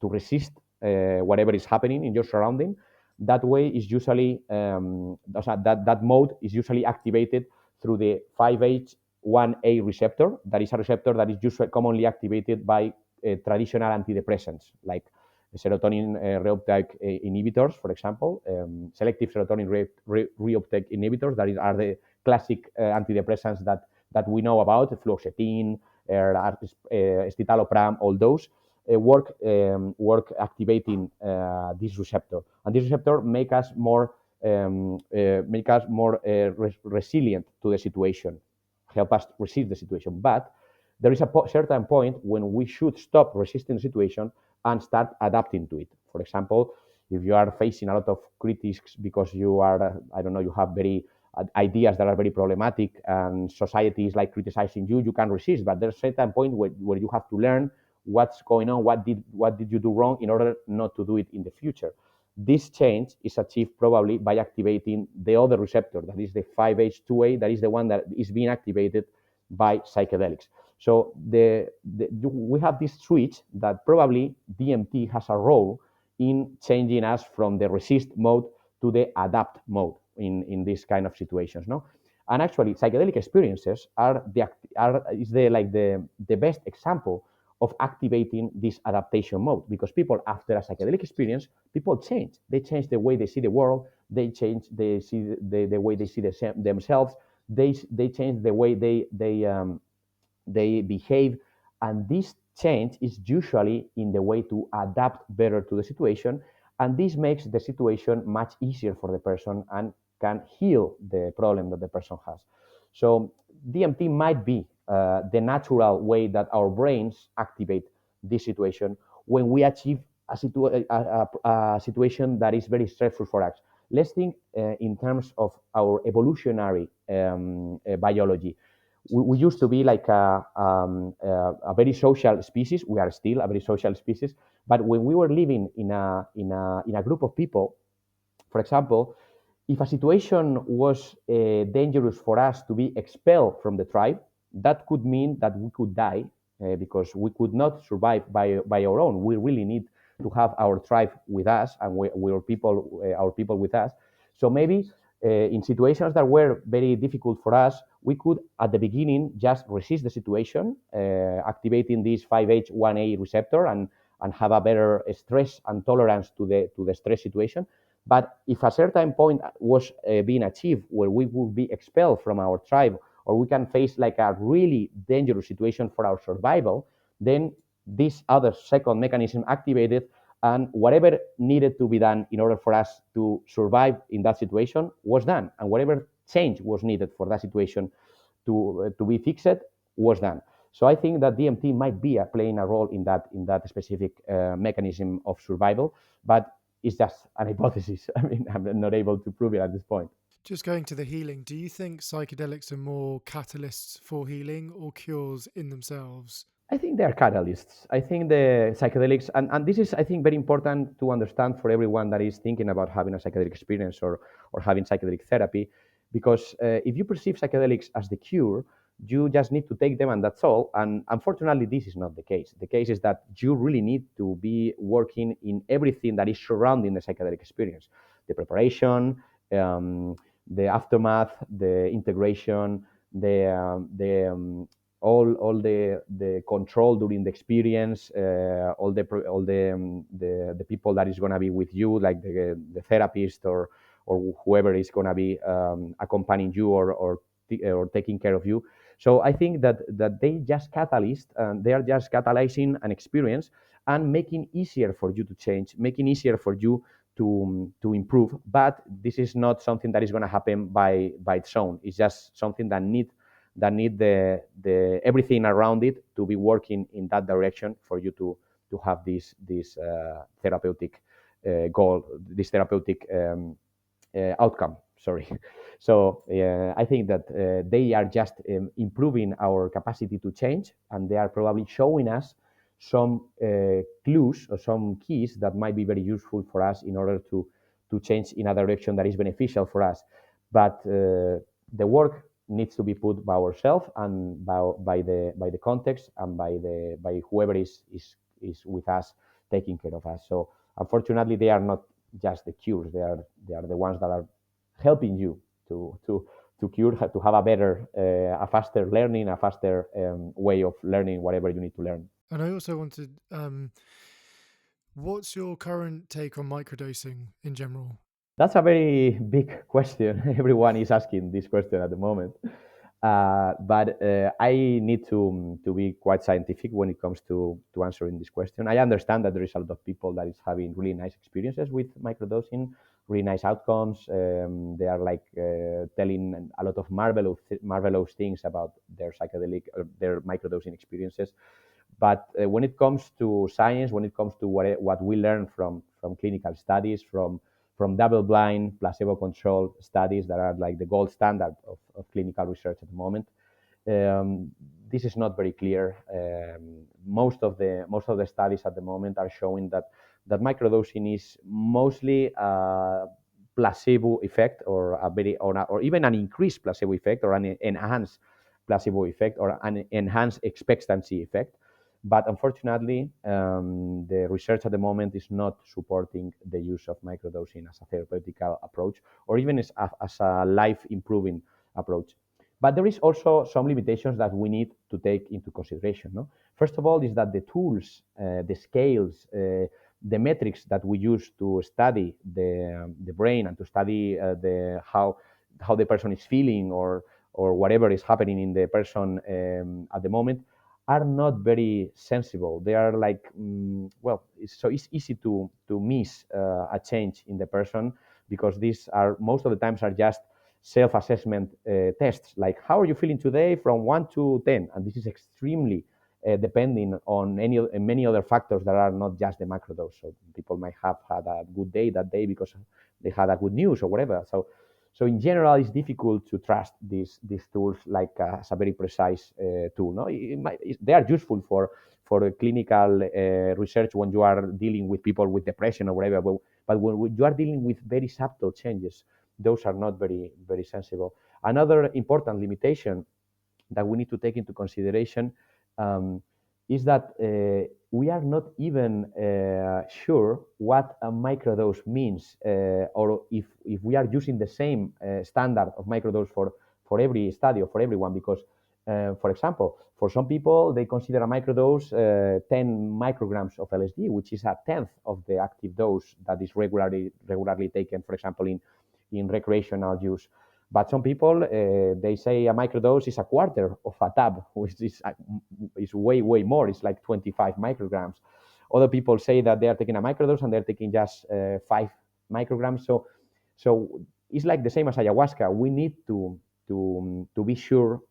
resist whatever is happening in your surrounding. That way is usually that mode is usually activated through the 5H1A receptor. That is a receptor that is usually commonly activated by traditional antidepressants like serotonin reuptake inhibitors, for example, selective serotonin reuptake inhibitors. That are the classic antidepressants that we know about, fluoxetine, escitalopram, all those. Work activating this receptor, and this receptor make us more resilient to the situation, help us resist the situation. But there is a certain point when we should stop resisting the situation and start adapting to it. For example, if you are facing a lot of critics because you are, I don't know, you have very ideas that are very problematic and society is like criticizing you, you can resist. But there's a certain point where you have to learn what's going on, what did you do wrong in order not to do it in the future. This change is achieved probably by activating the other receptor, that is the 5H2A, that is the one that is being activated by psychedelics. So we have this switch that probably DMT has a role in changing us from the resist mode to the adapt mode in this kind of situations, no? And actually, psychedelic experiences are the best example of activating this adaptation mode, because people after a psychedelic experience, people change. They change the way they see the world. They change the way they see themselves. They change the way they behave, and this change is usually in the way to adapt better to the situation, and this makes the situation much easier for the person and can heal the problem that the person has. So DMT might be the natural way that our brains activate this situation when we achieve a situation that is very stressful for us. Let's think in terms of our evolutionary biology. We used to be like a very social species. We are still a very social species. But when we were living in a group of people, for example, if a situation was dangerous for us to be expelled from the tribe, that could mean that we could die because we could not survive by our own. We really need to have our tribe with us and our people with us. So maybe in situations that were very difficult for us, we could, at the beginning, just resist the situation, activating this 5H1A receptor and and have a better stress and tolerance to the stress situation. But if a certain point was being achieved where we would be expelled from our tribe, or we can face like a really dangerous situation for our survival, then this other second mechanism activated, and whatever needed to be done in order for us to survive in that situation was done, and whatever change was needed for that situation to be fixed was done. So I think that DMT might be playing a role in that specific mechanism of survival, but it's just an hypothesis. I mean, I'm not able to prove it at this point. Just going to the healing, do you think psychedelics are more catalysts for healing or cures in themselves? I think they are catalysts. I think the psychedelics, and this is, I think, very important to understand for everyone that is thinking about having a psychedelic experience or having psychedelic therapy, because if you perceive psychedelics as the cure, you just need to take them and that's all. And unfortunately, this is not the case. The case is that you really need to be working in everything that is surrounding the psychedelic experience, the preparation, the aftermath, the integration, all the control during the experience, all the people that is going to be with you, like the therapist or whoever is going to be accompanying you or taking care of you. So I think that they just catalyst, and they are just catalyzing an experience and making easier for you to change, making easier for you to improve. But this is not something that is going to happen by its own. It's just something that need the everything around it to be working in that direction for you to have this therapeutic goal, this therapeutic outcome. Sorry. So I think that they are just improving our capacity to change, and they are probably showing us some clues or some keys that might be very useful for us in order to change in a direction that is beneficial for us. But the work needs to be put by ourselves and by the context and by whoever is with us, taking care of us. So unfortunately, they are not just the cures; they are the ones that are helping you to cure, to have a better, a faster learning, a faster way of learning whatever you need to learn. And I also wanted, what's your current take on microdosing in general? That's a very big question. Everyone is asking this question at the moment. But I need to be quite scientific when it comes to answering this question. I understand that there is a lot of people that is having really nice experiences with microdosing, really nice outcomes. They are like telling a lot of marvelous things about their psychedelic or their microdosing experiences. But when it comes to science, when it comes to what we learn from clinical studies, from double-blind, placebo-controlled studies that are like the gold standard of clinical research at the moment, this is not very clear. Most of the studies at the moment are showing that microdosing is mostly a placebo effect, or or even an increased placebo effect, or an enhanced placebo effect, or an enhanced expectancy effect. But unfortunately, the research at the moment is not supporting the use of microdosing as a therapeutic approach, or even as a life-improving approach. But there is also some limitations that we need to take into consideration. No? First of all, is that the tools, the scales, the metrics that we use to study the brain and to study how the person is feeling, or whatever is happening in the person at the moment, are not very sensible. They are like, it's easy to miss a change in the person, because these are most of the times are just self-assessment tests, like how are you feeling today from 1 to 10, and this is extremely depending on many other factors that are not just the microdose. So people might have had a good day that day because they had a good news or whatever. So in general, it's difficult to trust these tools like as a very precise tool. No, they are useful for clinical research when you are dealing with people with depression or whatever. But when you are dealing with very subtle changes, those are not very sensible. Another important limitation that we need to take into consideration is that we are not even sure what a microdose means, or if we are using the same standard of microdose for every study or for everyone, because For example, for some people, they consider a microdose 10 micrograms of LSD, which is a tenth of the active dose that is regularly taken, for example, in recreational use. But some people, they say a microdose is a quarter of a tab, which is way more. It's like 25 micrograms. Other people say that they are taking a microdose and they're taking just 5 micrograms. So it's like the same as ayahuasca. We need to be sure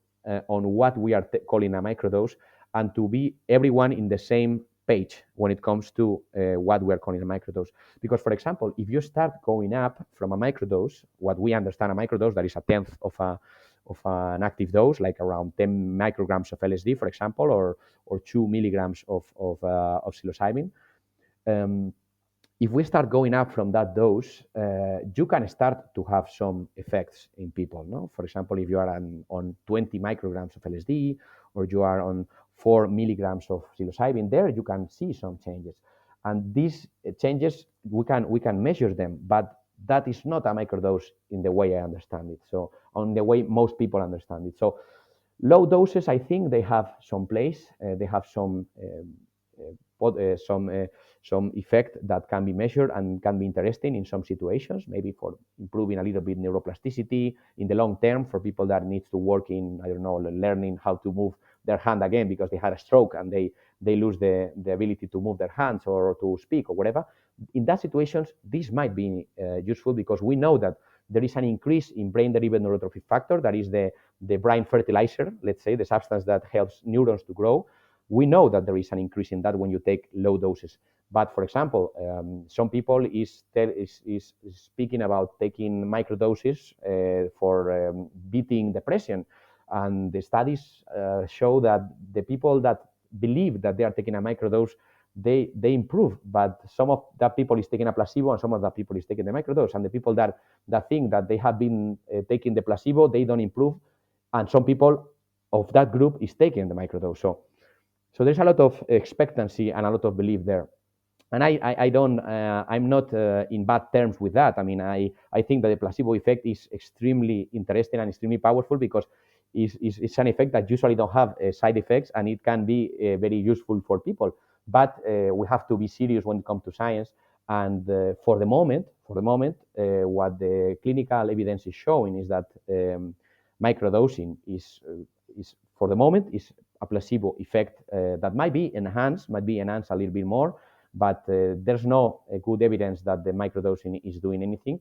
on what we are calling a microdose, and to be everyone in the same page when it comes to what we are calling a microdose. Because, for example, if you start going up from a microdose, what we understand a microdose, that is a tenth of an active dose, like around 10 micrograms of LSD, for example, or 2 milligrams of psilocybin. If we start going up from that dose, you can start to have some effects in people. No? For example, if you are on 20 micrograms of LSD, or you are on 4 milligrams of psilocybin, there you can see some changes. And these changes, we can measure them, but that is not a microdose in the way I understand it. So on the way most people understand it. So low doses, I think they have some place. They have some effect that can be measured and can be interesting in some situations, maybe for improving a little bit neuroplasticity in the long term for people that needs to work in, I don't know, learning how to move their hand again because they had a stroke and they lose the ability to move their hands or to speak or whatever. In that situations, this might be useful because we know that there is an increase in brain-derived neurotrophic factor, that is the brain fertilizer, let's say, the substance that helps neurons to grow. We know that there is an increase in that when you take low doses. But for example, some people is speaking about taking microdoses for beating depression. And the studies show that the people that believe that they are taking a microdose, they improve. But some of that people is taking a placebo and some of that people is taking the microdose. And the people that think that they have been taking the placebo, they don't improve. And some people of that group is taking the microdose. So there's a lot of expectancy and a lot of belief there. And I'm not in bad terms with that. I mean, I think that the placebo effect is extremely interesting and extremely powerful because it's an effect that usually don't have side effects, and it can be very useful for people. But we have to be serious when it comes to science. And for the moment, what the clinical evidence is showing is that microdosing is for the moment is a placebo effect that might be enhanced a little bit more, but there's no good evidence that the microdosing is doing anything.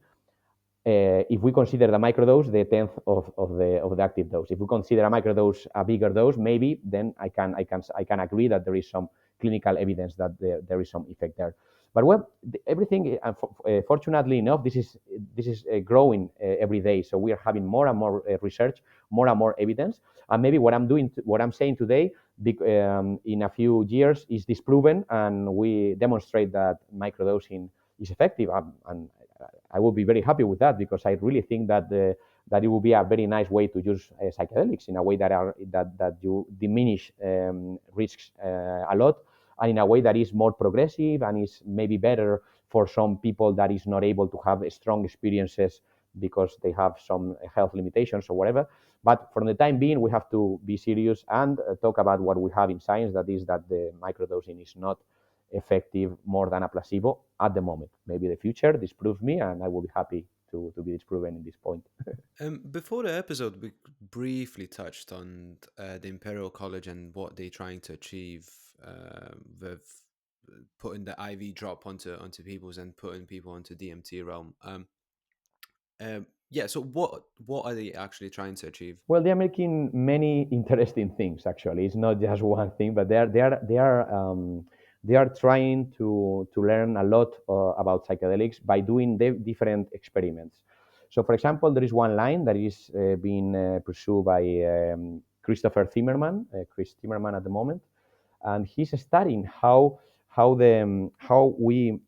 If we consider the microdose the tenth of the active dose, if we consider a microdose a bigger dose, maybe then I can agree that there is some clinical evidence that there is some effect there. But well, everything, fortunately enough, this is growing every day. So we are having more and more research, more and more evidence. And maybe what I'm saying today, in a few years, is disproven, and we demonstrate that microdosing is effective. And I will be very happy with that because I really think that it will be a very nice way to use psychedelics in a way that you diminish risks a lot, and in a way that is more progressive and is maybe better for some people that is not able to have strong experiences because they have some health limitations or whatever. But for the time being, we have to be serious and talk about what we have in science, that is that the microdosing is not effective more than a placebo at the moment. Maybe the future disproves me, and I will be happy to be disproven in this point. Before the episode, we briefly touched on the Imperial College and what they're trying to achieve with putting the IV drop onto people's and putting people onto DMT realm. Yeah, so what are they actually trying to achieve? Well, they are making many interesting things. Actually, it's not just one thing, but they are trying to learn a lot about psychedelics by doing different experiments. So, for example, there is one line that is being pursued by Christopher Zimmerman, Chris Zimmerman at the moment, and he's studying how we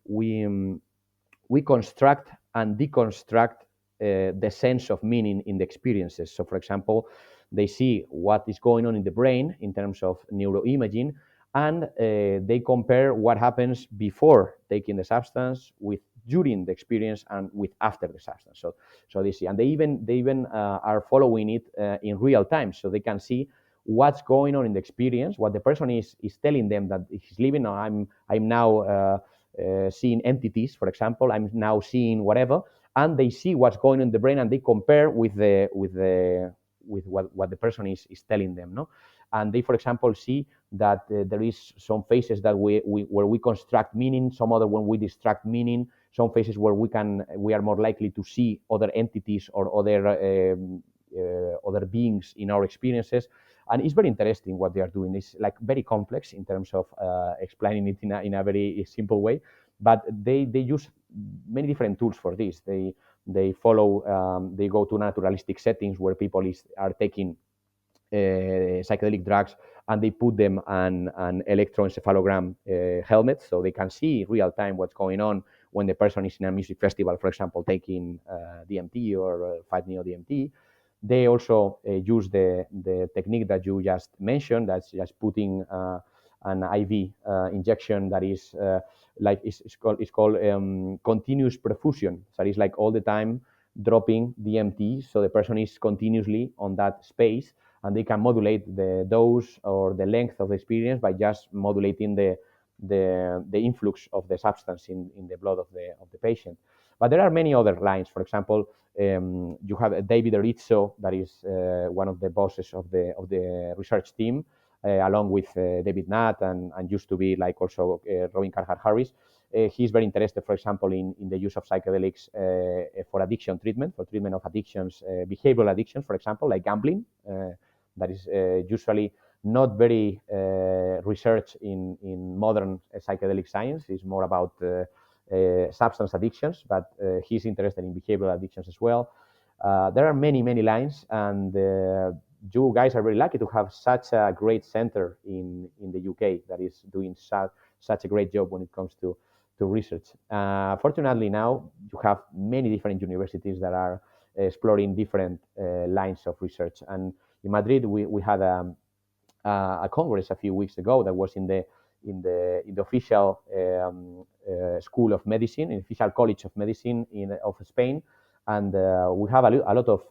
construct and deconstruct the sense of meaning in the experiences. So, for example, they see what is going on in the brain in terms of neuroimaging, and they compare what happens before taking the substance with during the experience and with after the substance. So they see, and they even are following it in real time, so they can see what's going on in the experience, what the person is telling them that he's living. I'm now seeing entities, for example. I'm now seeing whatever, and they see what's going on in the brain, and they compare with what the person is telling them, no? And they, for example, see that there is some phases that where we construct meaning, some other when we distract meaning, some phases where we are more likely to see other entities or other beings in our experiences. And it's very interesting what they are doing. It's like very complex in terms of explaining it in a very simple way, but they use many different tools for this. They follow, they go to naturalistic settings where people are taking psychedelic drugs, and they put them on an electroencephalogram helmet, so they can see real time what's going on when the person is in a music festival, for example, taking DMT or 5-MeO-DMT. They also use the technique that you just mentioned, that's just putting an IV injection that is it's called continuous perfusion. So it's like all the time dropping DMT, so the person is continuously on that space, and they can modulate the dose or the length of the experience by just modulating the influx of the substance in the blood of the patient. But there are many other lines. For example, you have David Erizzo, that is one of the bosses of the research team, along with David Nutt and used to be like also Robin Carhart-Harris. He's very interested, for example, in the use of psychedelics for addiction treatment, for treatment of addictions, behavioral addictions, for example, like gambling. That is usually not very researched in modern psychedelic science. It's more about substance addictions, but he's interested in behavioral addictions as well. There are many, many lines, and you guys are very lucky to have such a great center in the UK that is doing such a great job when it comes to research. Fortunately, now you have many different universities that are exploring different lines of research. And in Madrid, we had a congress a few weeks ago that was in the official School of Medicine, in the official College of Medicine of Spain, and we have a lot of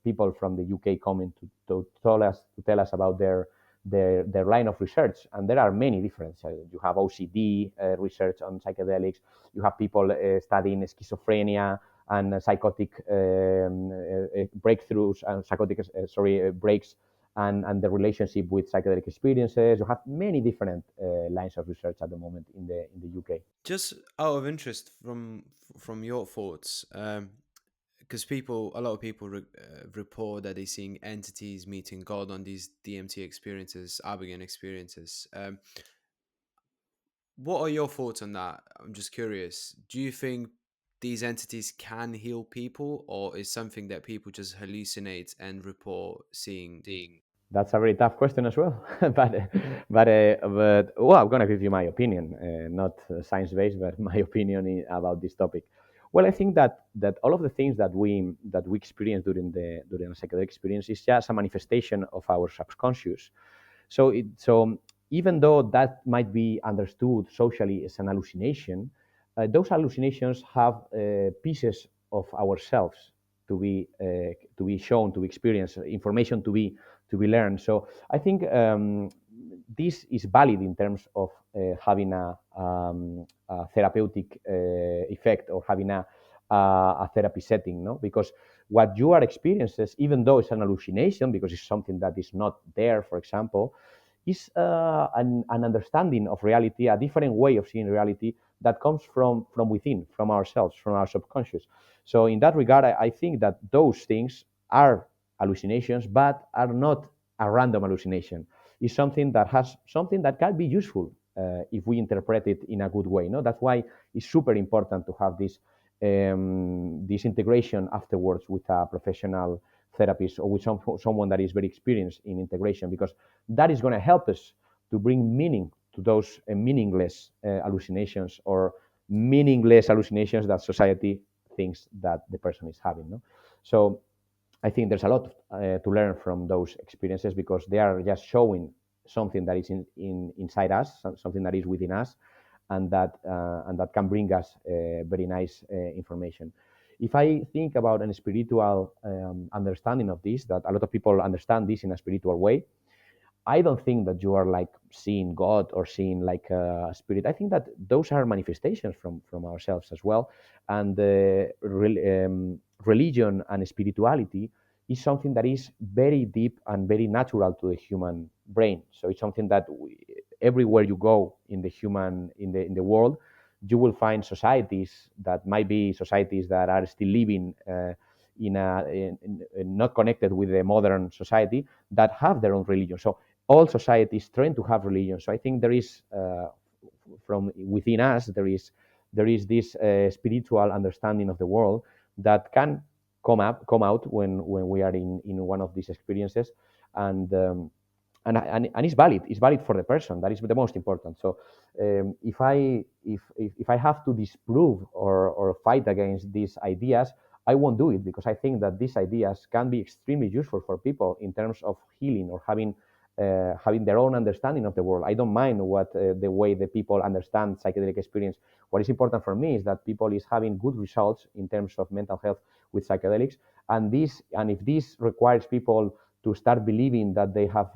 people from the UK coming to tell us about their line of research, and there are many different. You have OCD research on psychedelics. You have people studying schizophrenia and psychotic breakthroughs and psychotic breaks, and the relationship with psychedelic experiences. You have many different lines of research at the moment in the UK. Just out of interest from your thoughts, because a lot of people report that they're seeing entities meeting God on these DMT experiences, Ibogaine experiences. What are your thoughts on that? I'm just curious. Do you think these entities can heal people, or is something that people just hallucinate and report seeing? That's a very tough question as well, but well, I'm gonna give you my opinion, not science-based, but my opinion about this topic. Well, I think that all of the things that we experience during the psychedelic experience is just a manifestation of our subconscious. So even though that might be understood socially as an hallucination, those hallucinations have pieces of ourselves to be shown, to be experienced, information to be learned. So I think this is valid in terms of having a therapeutic effect, or having a therapy setting, no? Because what you are experiencing, even though it's an hallucination, because it's something that is not there, for example, is an understanding of reality, a different way of seeing reality that comes from within, from ourselves, from our subconscious. So in that regard, I think that those things are hallucinations, but are not a random hallucination. It's something that has something that can be useful if we interpret it in a good way. No, that's why it's super important to have this integration afterwards with a professional therapist or with someone that is very experienced in integration, because that is going to help us to bring meaning to those meaningless hallucinations, or meaningless hallucinations that society thinks that the person is having. No? So I think there's a lot to learn from those experiences, because they are just showing something that is inside us, something that is within us, and that can bring us very nice information. If I think about a spiritual understanding of this, that a lot of people understand this in a spiritual way, I don't think that you are like seeing God or seeing like a spirit. I think that those are manifestations from ourselves as well. And religion and spirituality is something that is very deep and very natural to the human brain. So it's something that everywhere you go in the human in the world, you will find societies that might be societies that are still living not connected with the modern society, that have their own religion. So all societies trying to have religion. So I think there is from within us there is this spiritual understanding of the world that can come out when we are in one of these experiences, and and it's valid. It's valid for the person. That is the most important. So if I have to disprove or fight against these ideas, I won't do it, because I think that these ideas can be extremely useful for people in terms of healing or having their own understanding of the world. I don't mind what the way the people understand psychedelic experience. What is important for me is that people is having good results in terms of mental health with psychedelics, and if this requires people to start believing that they have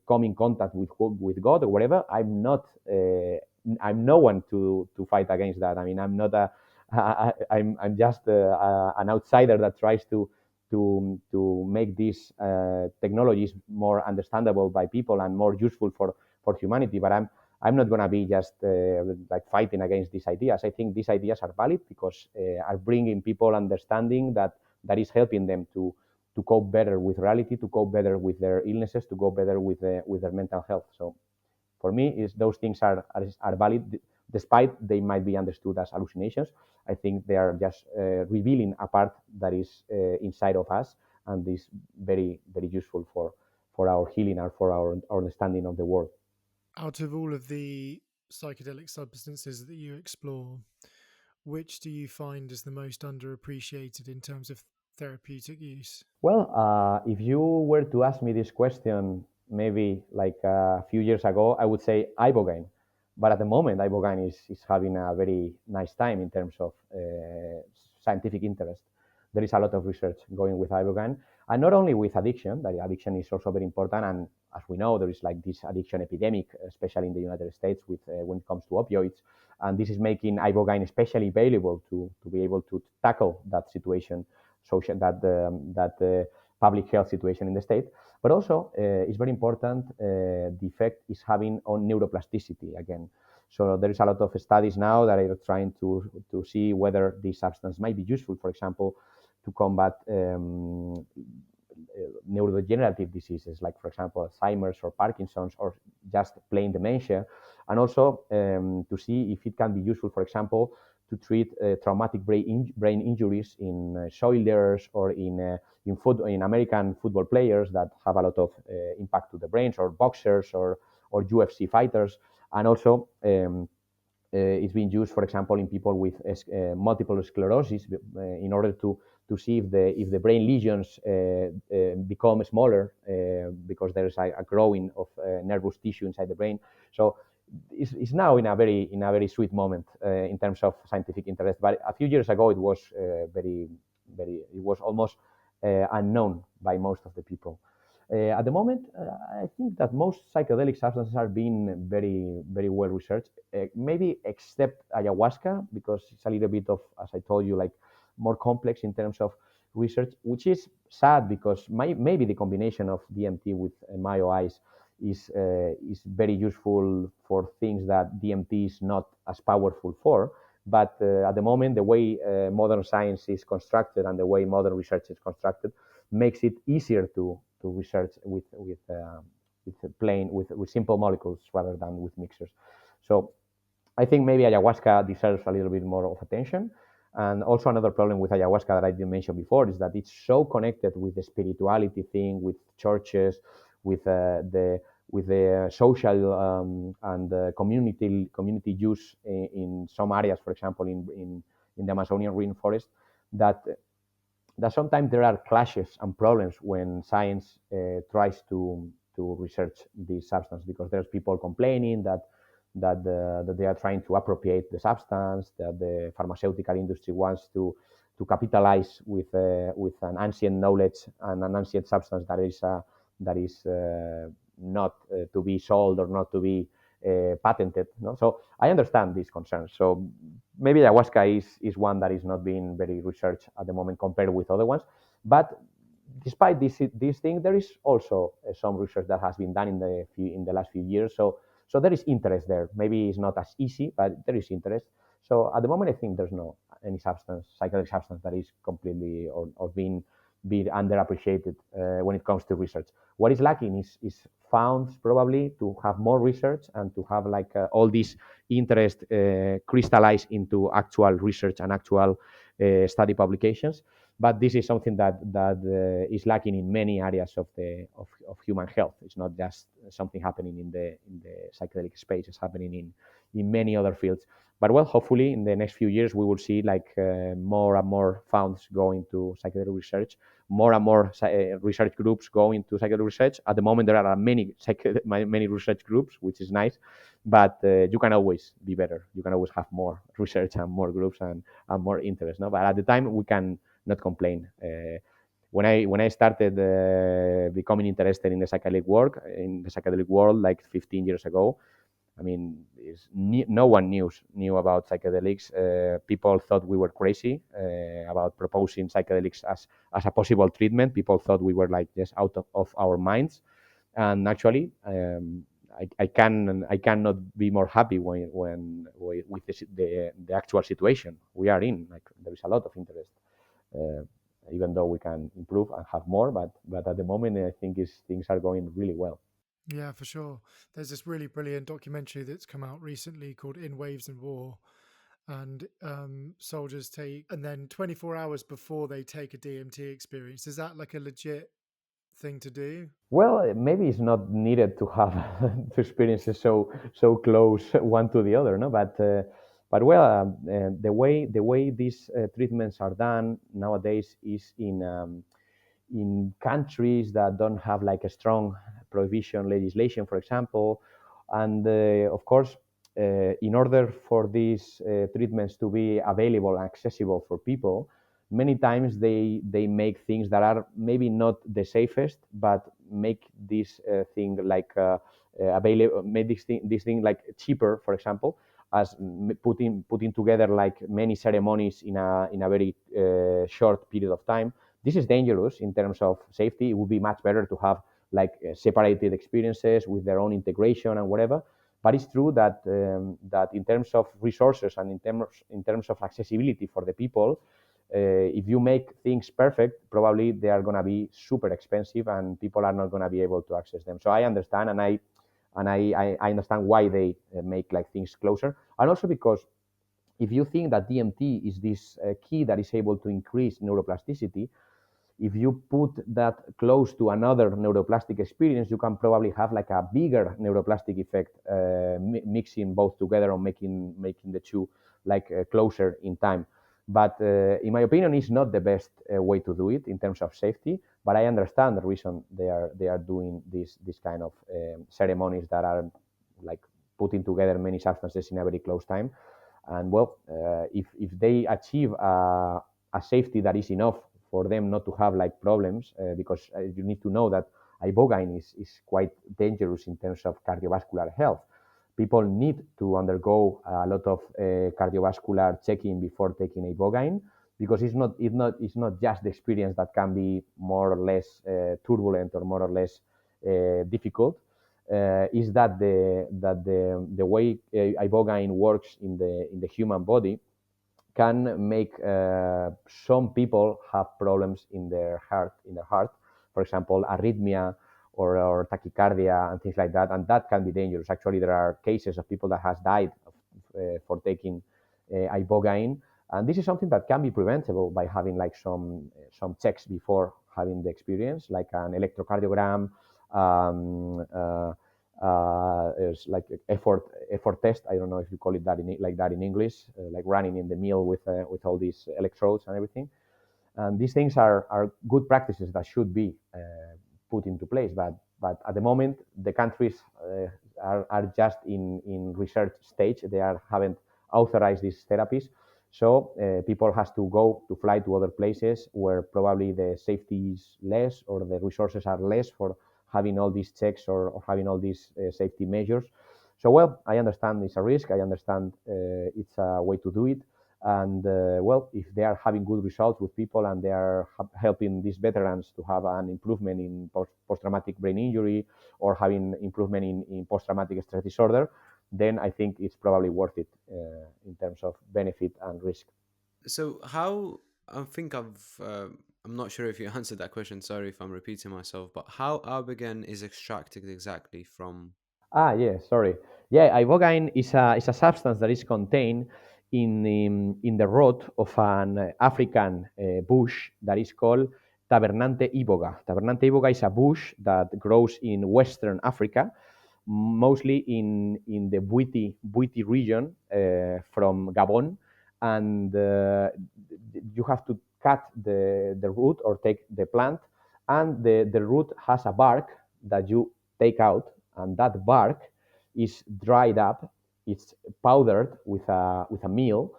come in contact with God or whatever, I'm no one to fight against that. I mean, I'm not I'm just an outsider that tries to make these technologies more understandable by people and more useful for humanity. But I'm not going to be just like fighting against these ideas. I think these ideas are valid because are bringing people understanding that is helping them to cope better with reality, to cope better with their illnesses, to cope better with their mental health. So for me, is those things are valid, despite they might be understood as hallucinations. I think they are just revealing a part that is inside of us, and is very, very useful for our healing and for our understanding of the world. Out of all of the psychedelic substances that you explore, which do you find is the most underappreciated in terms of therapeutic use? Well, if you were to ask me this question maybe like a few years ago, I would say Ibogaine. But at the moment, Ibogaine is having a very nice time in terms of scientific interest. There is a lot of research going with Ibogaine, and not only with addiction. That addiction is also very important. And as we know, there is like this addiction epidemic, especially in the United States, with when it comes to opioids. And this is making Ibogaine especially valuable to be able to tackle that situation, social that public health situation in the state. But also, it's very important the effect is having on neuroplasticity again. So there is a lot of studies now that are trying to see whether this substance might be useful, for example, to combat neurodegenerative diseases, like, for example, Alzheimer's or Parkinson's, or just plain dementia, and also to see if it can be useful, for example, to treat traumatic brain injuries in soldiers or in American football players that have a lot of impact to the brains, or boxers or UFC fighters, and also. It's been used, for example, in people with multiple sclerosis, in order to see if the brain lesions become smaller because there is a growing of nervous tissue inside the brain. So it's now in a very sweet moment in terms of scientific interest. But a few years ago, it was it was almost unknown by most of the people. At the moment, I think that most psychedelic substances are being very, very well researched, maybe except ayahuasca, because it's a little bit of, as I told you, like more complex in terms of research, which is sad because maybe the combination of DMT with MIOIs is very useful for things that DMT is not as powerful for. But at the moment, the way modern science is constructed and the way modern research is constructed makes it easier to research with simple molecules rather than with mixers. So I think maybe ayahuasca deserves a little bit more of attention. And also another problem with ayahuasca that I didn't mention before is that it's so connected with the spirituality thing, with churches, with the social and community use in some areas, for example, in the Amazonian rainforest, that sometimes there are clashes and problems when science tries to research this substance, because there's people complaining that they are trying to appropriate the substance, that the pharmaceutical industry wants to capitalize with an ancient knowledge and an ancient substance that is not to be sold or not to be patented. No? So I understand these concerns. So maybe ayahuasca is one that is not being very researched at the moment compared with other ones. But despite this thing, there is also some research that has been done in the last few years. So there is interest there. Maybe it's not as easy, but there is interest. So at the moment, I think there's no any psychedelic substance that is completely or being underappreciated when it comes to research. What is lacking is found probably to have more research and to have like all this interest crystallized into actual research and actual study publications. But this is something that is lacking in many areas of human health. It's not just something happening in the psychedelic space. It's happening in many other fields. But well, hopefully in the next few years we will see like more and more funds going to psychedelic research, more and more research groups going to psychedelic research. At the moment there are many research groups, which is nice, but you can always be better. You can always have more research and more groups and more interest. No, but at the time we can not complain. When I started becoming interested in the psychedelic world like 15 years ago, I mean, no one knew about psychedelics. People thought we were crazy about proposing psychedelics as a possible treatment. People thought we were like just out of our minds. And actually, I cannot be more happy with the actual situation we are in. Like there is a lot of interest, even though we can improve and have more. But at the moment, I think things are going really well. Yeah, for sure. There's this really brilliant documentary that's come out recently called In Waves and War. And soldiers take, and then 24 hours before they take a DMT experience. Is that like a legit thing to do? Well, maybe it's not needed to have two experiences so close one to the other, no? But well, the way these treatments are done nowadays is in countries that don't have like a strong prohibition legislation, for example. And of course, in order for these treatments to be available and accessible for people, many times they make things that are maybe not the safest, but make this thing like available, make this thing like cheaper, for example, as putting together like many ceremonies in a very short period of time. This is dangerous in terms of safety. It would be much better to have like separated experiences with their own integration and whatever. But it's true that that in terms of resources and in terms of accessibility for the people, if you make things perfect, probably they are going to be super expensive and people are not going to be able to access them. So I understand, and I understand why they make like things closer, and also because if you think that DMT is this key that is able to increase neuroplasticity, if you put that close to another neuroplastic experience, you can probably have like a bigger neuroplastic effect, mixing both together or making the two like closer in time. But in my opinion, it's not the best way to do it in terms of safety. But I understand the reason they are doing this kind of ceremonies that are like putting together many substances in a very close time. And well, if they achieve a safety that is enough for them not to have like problems, because you need to know that Ibogaine is quite dangerous in terms of cardiovascular health. People need to undergo a lot of cardiovascular checking before taking Ibogaine, because it's not just the experience that can be more or less turbulent or more or less difficult. Is that the way Ibogaine works in the human body can make some people have problems in their heart. For example, arrhythmia or tachycardia and things like that, and that can be dangerous. Actually, there are cases of people that has died for taking Ibogaine, and this is something that can be preventable by having like some checks before having the experience, like an electrocardiogram. There's like effort test. I don't know if you call it that in English, like running in the mill with all these electrodes and everything. And these things are good practices that should be put into place. But at the moment, the countries are just in research stage. They haven't authorized these therapies. So people has to fly to other places where probably the safety is less or the resources are less for having all these checks or having all these safety measures. So, well, I understand it's a risk. I understand it's a way to do it. And well, if they are having good results with people and they are helping these veterans to have an improvement in post-traumatic brain injury or having improvement in post-traumatic stress disorder, then I think it's probably worth it in terms of benefit and risk. So how I think I'm not sure if you answered that question. Sorry if I'm repeating myself, but how Ibogaine is extracted exactly from? Yeah, sorry. Yeah, ibogaine is a substance that is contained in the root of an African bush that is called Tabernante iboga. Tabernante iboga is a bush that grows in Western Africa, mostly in the Bwiti region from Gabon, and you have to cut the root or take the plant, and the root has a bark that you take out, and that bark is dried up, it's powdered with a mill,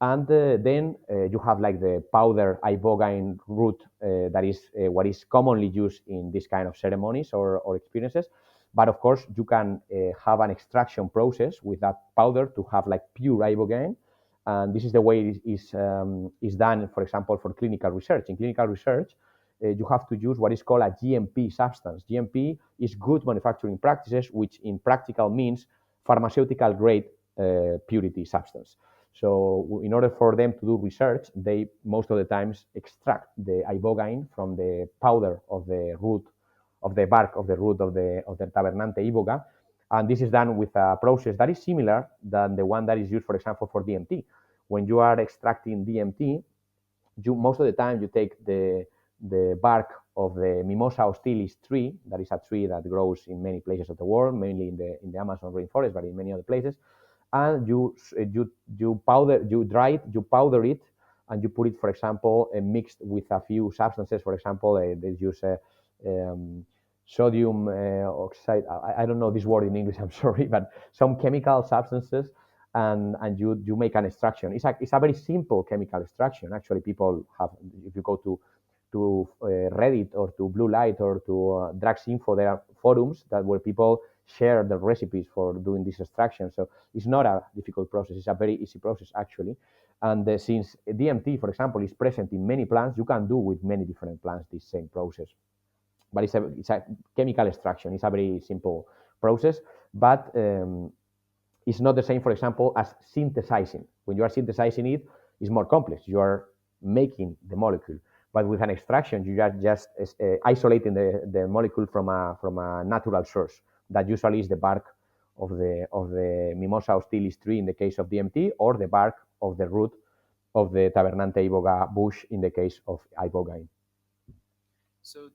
and then you have like the powder ibogaine root that is what is commonly used in this kind of ceremonies or experiences. But of course, you can have an extraction process with that powder to have like pure ibogaine. And this is the way it is done, for example, for clinical research. In clinical research, you have to use what is called a GMP substance. GMP is good manufacturing practices, which in practical means pharmaceutical grade purity substance. So in order for them to do research, they most of the times extract the ibogaine from the powder of the root, of the bark of the root of the Tabernante iboga. And this is done with a process that is similar than the one that is used, for example, for DMT. When you are extracting DMT, most of the time you take the bark of the Mimosa hostilis tree. That is a tree that grows in many places of the world, mainly in the Amazon rainforest, but in many other places. And you dry it, you powder it, and you put it, for example, mixed with a few substances. For example, they use um, sodium oxide. I don't know this word in English. I'm sorry, but some chemical substances, and you make an extraction. It's a very simple chemical extraction. Actually, people have, if you go to Reddit or to Blue Light or to Drugs Info, there are forums that where people share the recipes for doing this extraction. So it's not a difficult process. It's a very easy process actually. And since DMT, for example, is present in many plants, you can do with many different plants this same process. But it's a chemical extraction. It's a very simple process, but it's not the same, for example, as synthesizing. When you are synthesizing it, it's more complex. You are making the molecule. But with an extraction, you are just isolating the molecule from a natural source. That usually is the bark of the Mimosa hostilis tree in the case of DMT, or the bark of the root of the Tabernante iboga bush in the case of ibogaine. So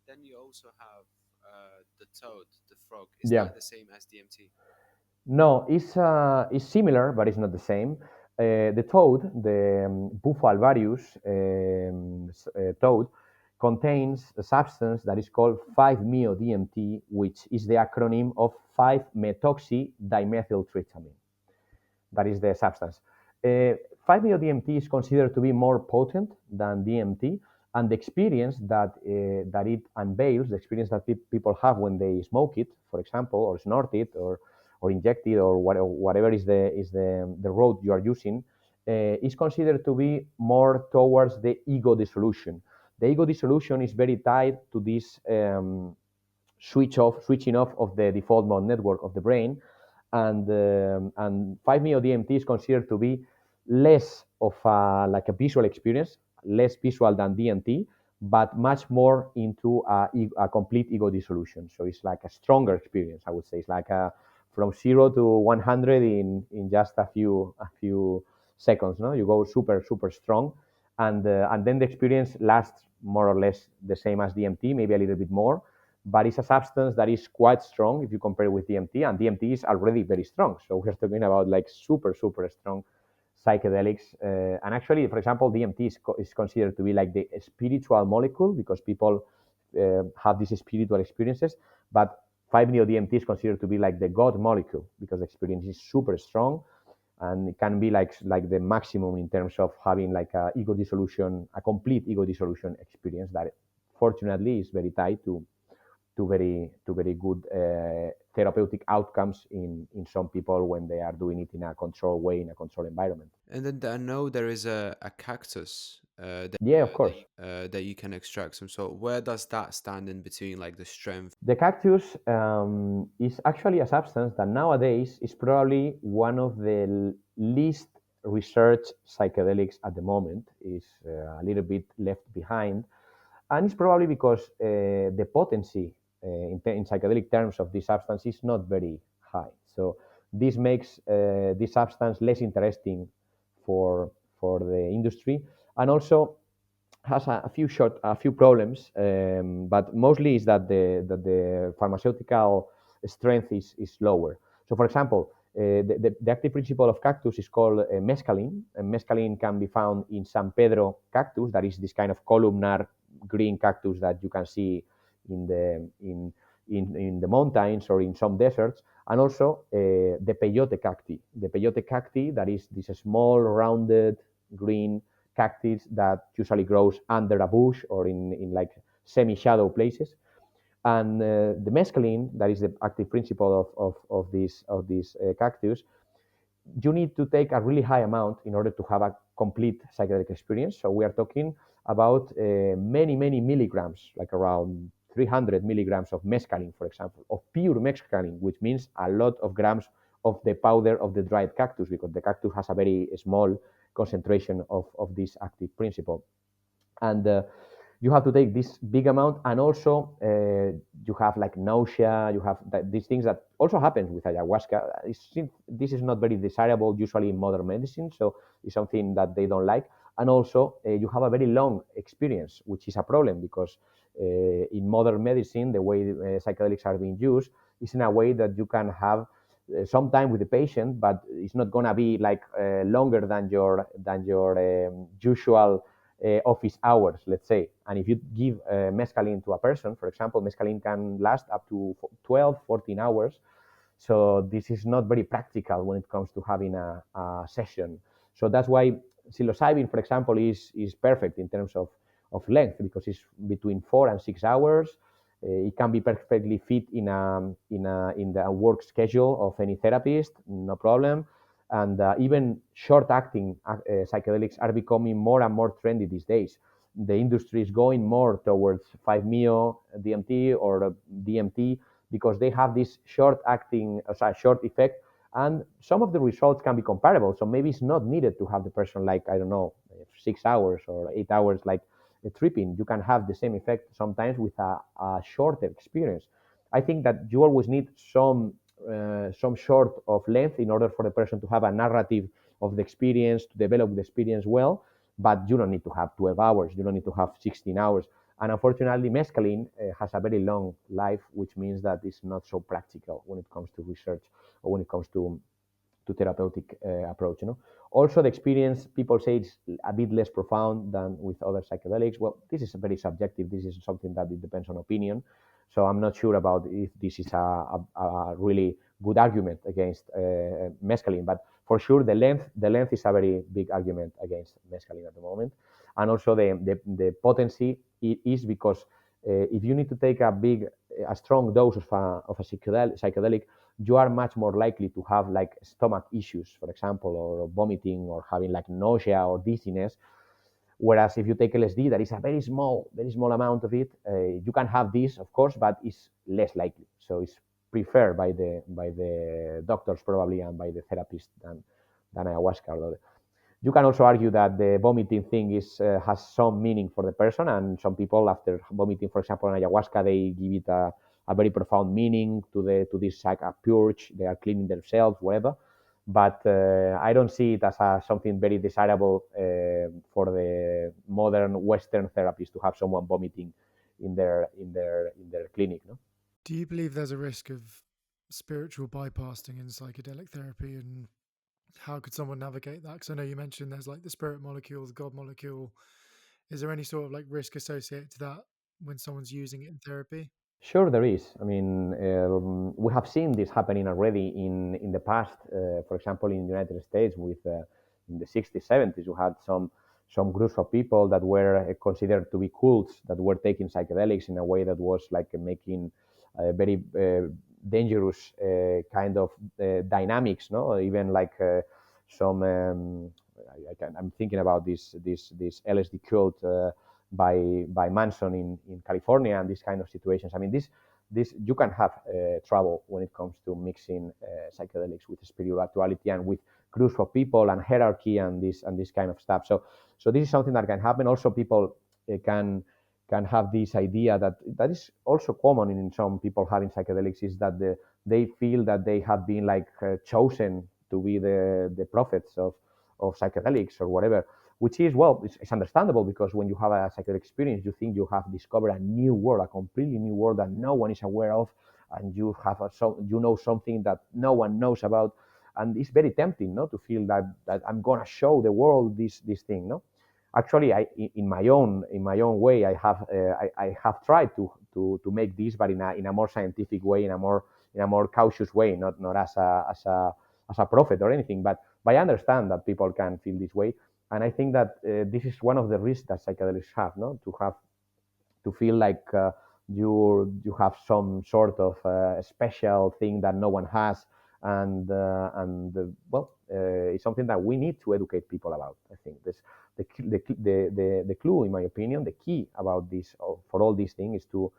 then you also have the toad, the frog. Is Yeah. that the same as DMT? No, it's similar, but it's not the same. The toad, the Bufo alvarius toad, contains a substance that is called 5-MeO-DMT, which is the acronym of 5-methoxydimethyltryptamine. That is the substance. 5-MeO-DMT is considered to be more potent than DMT, and the experience that it unveils, the experience that people have when they smoke it, for example, or snort it, or inject it, or whatever is the road you are using, is considered to be more towards the ego dissolution. The ego dissolution is very tied to this switching off of the default mode network of the brain, and 5-MeO-DMT is considered to be less of like a visual experience, less visual than DMT, but much more into a complete ego dissolution. So it's like a stronger experience, I would say. It's like from 0 to 100 in just a few seconds. No, you go super strong, and then the experience lasts more or less the same as DMT, maybe a little bit more, but it's a substance that is quite strong if you compare it with DMT, and DMT is already very strong. So we're talking about like super strong psychedelics. And actually, for example, DMT is considered to be like the spiritual molecule because people have these spiritual experiences, but 5-MeO-DMT is considered to be like the God molecule because the experience is super strong, and it can be like the maximum in terms of having like a complete ego dissolution experience that fortunately is very tied to very good therapeutic outcomes in some people when they are doing it in a controlled way, in a controlled environment. And then I know there is a cactus Yeah, of course. that you can extract some. So where does that stand in between like the strength? The cactus is actually a substance that nowadays is probably one of the least researched psychedelics at the moment. Is a little bit left behind, and it's probably because the potency in psychedelic terms of this substance is not very high. So this makes this substance less interesting for the industry, and also has a few problems, but mostly is that the pharmaceutical strength is lower. So, for example, the active principle of cactus is called mescaline, and mescaline can be found in San Pedro cactus, that is this kind of columnar green cactus that you can see in the mountains or in some deserts, and also the peyote cacti, that is this small rounded green cactus that usually grows under a bush or in like semi-shadow places. And the mescaline, that is the active principle of this cactus, you need to take a really high amount in order to have a complete psychedelic experience. So we are talking about many milligrams, like around 300 milligrams of mescaline, for example, of pure mescaline, which means a lot of grams of the powder of the dried cactus, because the cactus has a very small concentration of this active principle. And you have to take this big amount, and also you have like nausea, you have these things that also happens with ayahuasca. This is not very desirable usually in modern medicine, so it's something that they don't like. And also you have a very long experience, which is a problem, because in modern medicine the way psychedelics are being used is in a way that you can have some time with the patient, but it's not going to be like longer than your usual office hours, let's say. And if you give mescaline to a person, for example, mescaline can last up to 12, 14 hours. So this is not very practical when it comes to having a session. So that's why psilocybin, for example, is perfect in terms of length, because it's between 4 and 6 hours. It can be perfectly fit in the work schedule of any therapist, no problem. And even short-acting psychedelics are becoming more and more trendy these days. The industry is going more towards 5-meo DMT or DMT, because they have this short-acting, short effect, and some of the results can be comparable. So maybe it's not needed to have the person like, I don't know, 6 hours or 8 hours like tripping. You can have the same effect sometimes with a shorter experience. I think that you always need some sort of length in order for the person to have a narrative of the experience, to develop the experience well, but you don't need to have 12 hours, you don't need to have 16 hours. And unfortunately, mescaline has a very long life, which means that it's not so practical when it comes to research or when it comes to therapeutic approach. Also, the experience, people say it's a bit less profound than with other psychedelics. Well, this is very subjective. This is something that it depends on opinion. So I'm not sure about if this is a really good argument against mescaline, but for sure the length is a very big argument against mescaline at the moment. And also the potency is because if you need to take a strong dose of a psychedelic, you are much more likely to have like stomach issues, for example, or vomiting, or having like nausea or dizziness. Whereas if you take LSD, that is a very small amount of it, you can have this, of course, but it's less likely. So it's preferred by the doctors probably and by the therapist than ayahuasca. Although you can also argue that the vomiting thing has some meaning for the person, and some people after vomiting, for example, on ayahuasca, they give it a very profound meaning to this like a purge. They are cleaning themselves, whatever. But I don't see it as something very desirable for the modern Western therapists to have someone vomiting in their clinic. No? Do you believe there's a risk of spiritual bypassing in psychedelic therapy, and how could someone navigate that? Because I know you mentioned there's like the spirit molecule, the God molecule. Is there any sort of like risk associated to that when someone's using it in therapy? Sure, there is. I mean, we have seen this happening already in the past. For example, in the United States, with in the 60s, 70s, you had some groups of people that were considered to be cults that were taking psychedelics in a way that was like making very dangerous kind of dynamics, no? Even like some I'm thinking about this LSD cult by Manson in California and these kind of situations. I mean, this you can have trouble when it comes to mixing psychedelics with spirituality and with groups of people and hierarchy and this kind of stuff. So this is something that can happen. Also, people can have this idea that is also common in some people having psychedelics, is that they feel that they have been like chosen to be the prophets of psychedelics or whatever, which is, well, it's understandable, because when you have a psychedelic experience, you think you have discovered a new world, a completely new world that no one is aware of, and you have you know something that no one knows about, and it's very tempting, no, to feel that I'm gonna show the world this thing, no. Actually, in my own way, I have tried to make this, but in a more scientific way, in a more cautious way, not as a prophet or anything, but I understand that people can feel this way, and I think that this is one of the risks that psychedelics have, no, to feel like you have some sort of special thing that no one has, and well, it's something that we need to educate people about. I think this the clue, in my opinion, the key about this for all these things is to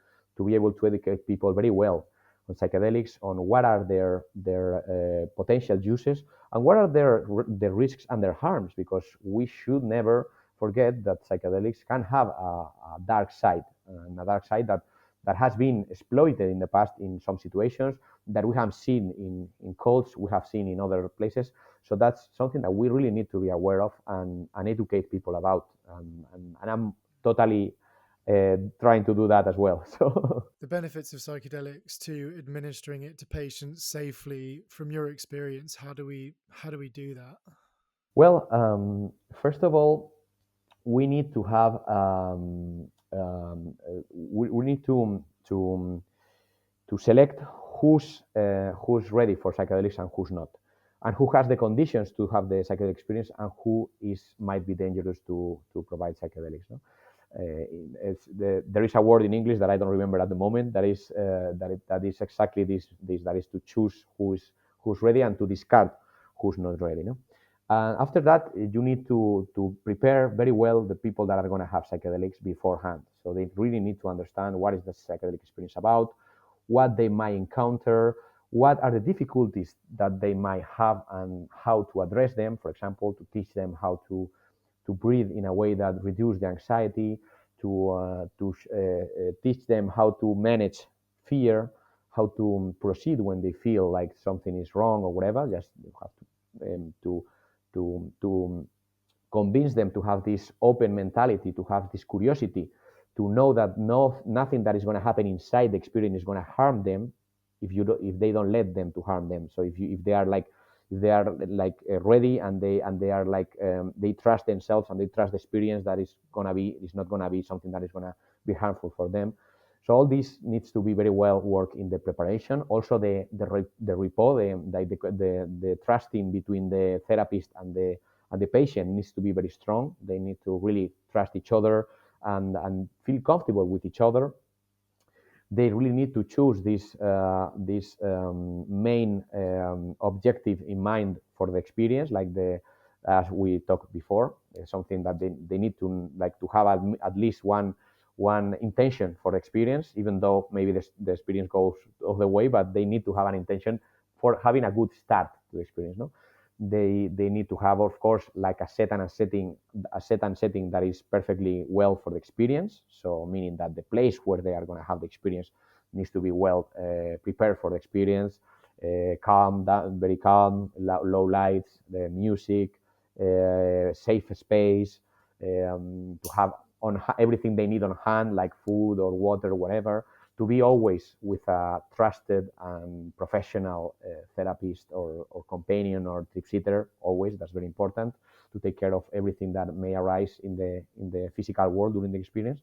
be able to educate people very well on psychedelics, on what are their potential uses and what are their risks and their harms, because we should never forget that psychedelics can have a dark side, and a dark side that has been exploited in the past in some situations, that we have seen in cults, we have seen in other places. So that's something that we really need to be aware of and educate people about. And I'm totally trying to do that as well. So the benefits of psychedelics to administering it to patients safely, from your experience, how do we do that? Well, first of all, we need to have we need to select who's ready for psychedelics and who's not, and who has the conditions to have the psychedelic experience, and who might be dangerous to provide psychedelics. No? There is a word in English that I don't remember at the moment that is that is exactly this that is to choose who's ready and to discard who's not ready. No? And after that, you need to prepare very well the people that are going to have psychedelics beforehand. So they really need to understand what is the psychedelic experience about, what they might encounter, what are the difficulties that they might have, and how to address them. For example, to teach them how to breathe in a way that reduces the anxiety, to teach them how to manage fear, how to proceed when they feel like something is wrong or whatever. Just you have to convince them to have this open mentality, to have this curiosity, to know that nothing that is going to happen inside the experience is going to harm them if they don't let them to harm them. So if they are like ready, and they are like they trust themselves and they trust the experience, that is not gonna be something that is gonna be harmful for them. So all this needs to be very well worked in the preparation. Also, the rapport, the trusting between the therapist and the patient needs to be very strong. They need to really trust each other and feel comfortable with each other. They really need to choose this main objective in mind for the experience, like as we talked before, something that they need to like to have at least one intention for the experience, even though maybe the experience goes all the way, but they need to have an intention for having a good start to the experience. No, they need to have, of course, like a set and setting that is perfectly well for the experience. So meaning that the place where they are going to have the experience needs to be well prepared for the experience, calm, very calm, low lights, the music, safe space, to have everything they need on hand, like food or water, whatever, to be always with a trusted and professional therapist or companion or trip sitter. Always, that's very important, to take care of everything that may arise in the physical world during the experience.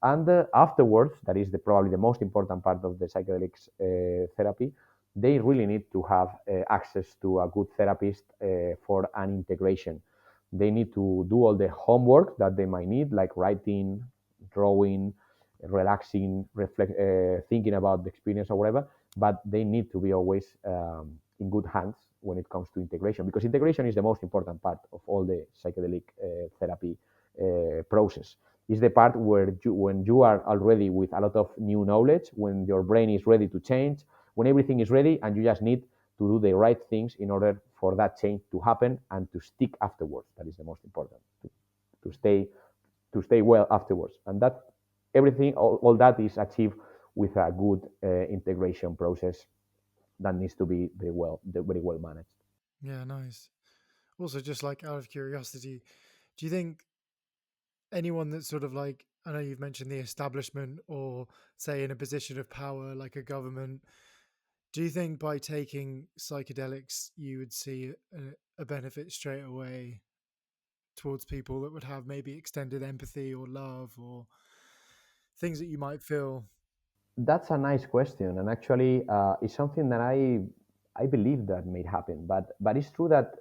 And afterwards, that is probably the most important part of the psychedelics therapy. They really need to have access to a good therapist for an integration. They need to do all the homework that they might need, like writing, drawing, relaxing, thinking about the experience or whatever. But they need to be always in good hands when it comes to integration, because integration is the most important part of all the psychedelic therapy process. It's the part where when you are already with a lot of new knowledge, when your brain is ready to change, when everything is ready, and you just need to do the right things in order for that change to happen and to stick afterwards. That is the most important, to stay well afterwards. And that everything, all that is achieved with a good integration process that needs to be very well managed. Yeah, nice. Also, just like out of curiosity, do you think anyone that's sort of like, I know you've mentioned the establishment or say in a position of power like a government, do you think by taking psychedelics you would see a benefit straight away towards people that would have maybe extended empathy or love or things that you might feel? That's a nice question, and actually, it's something that I believe that may happen. But it's true that,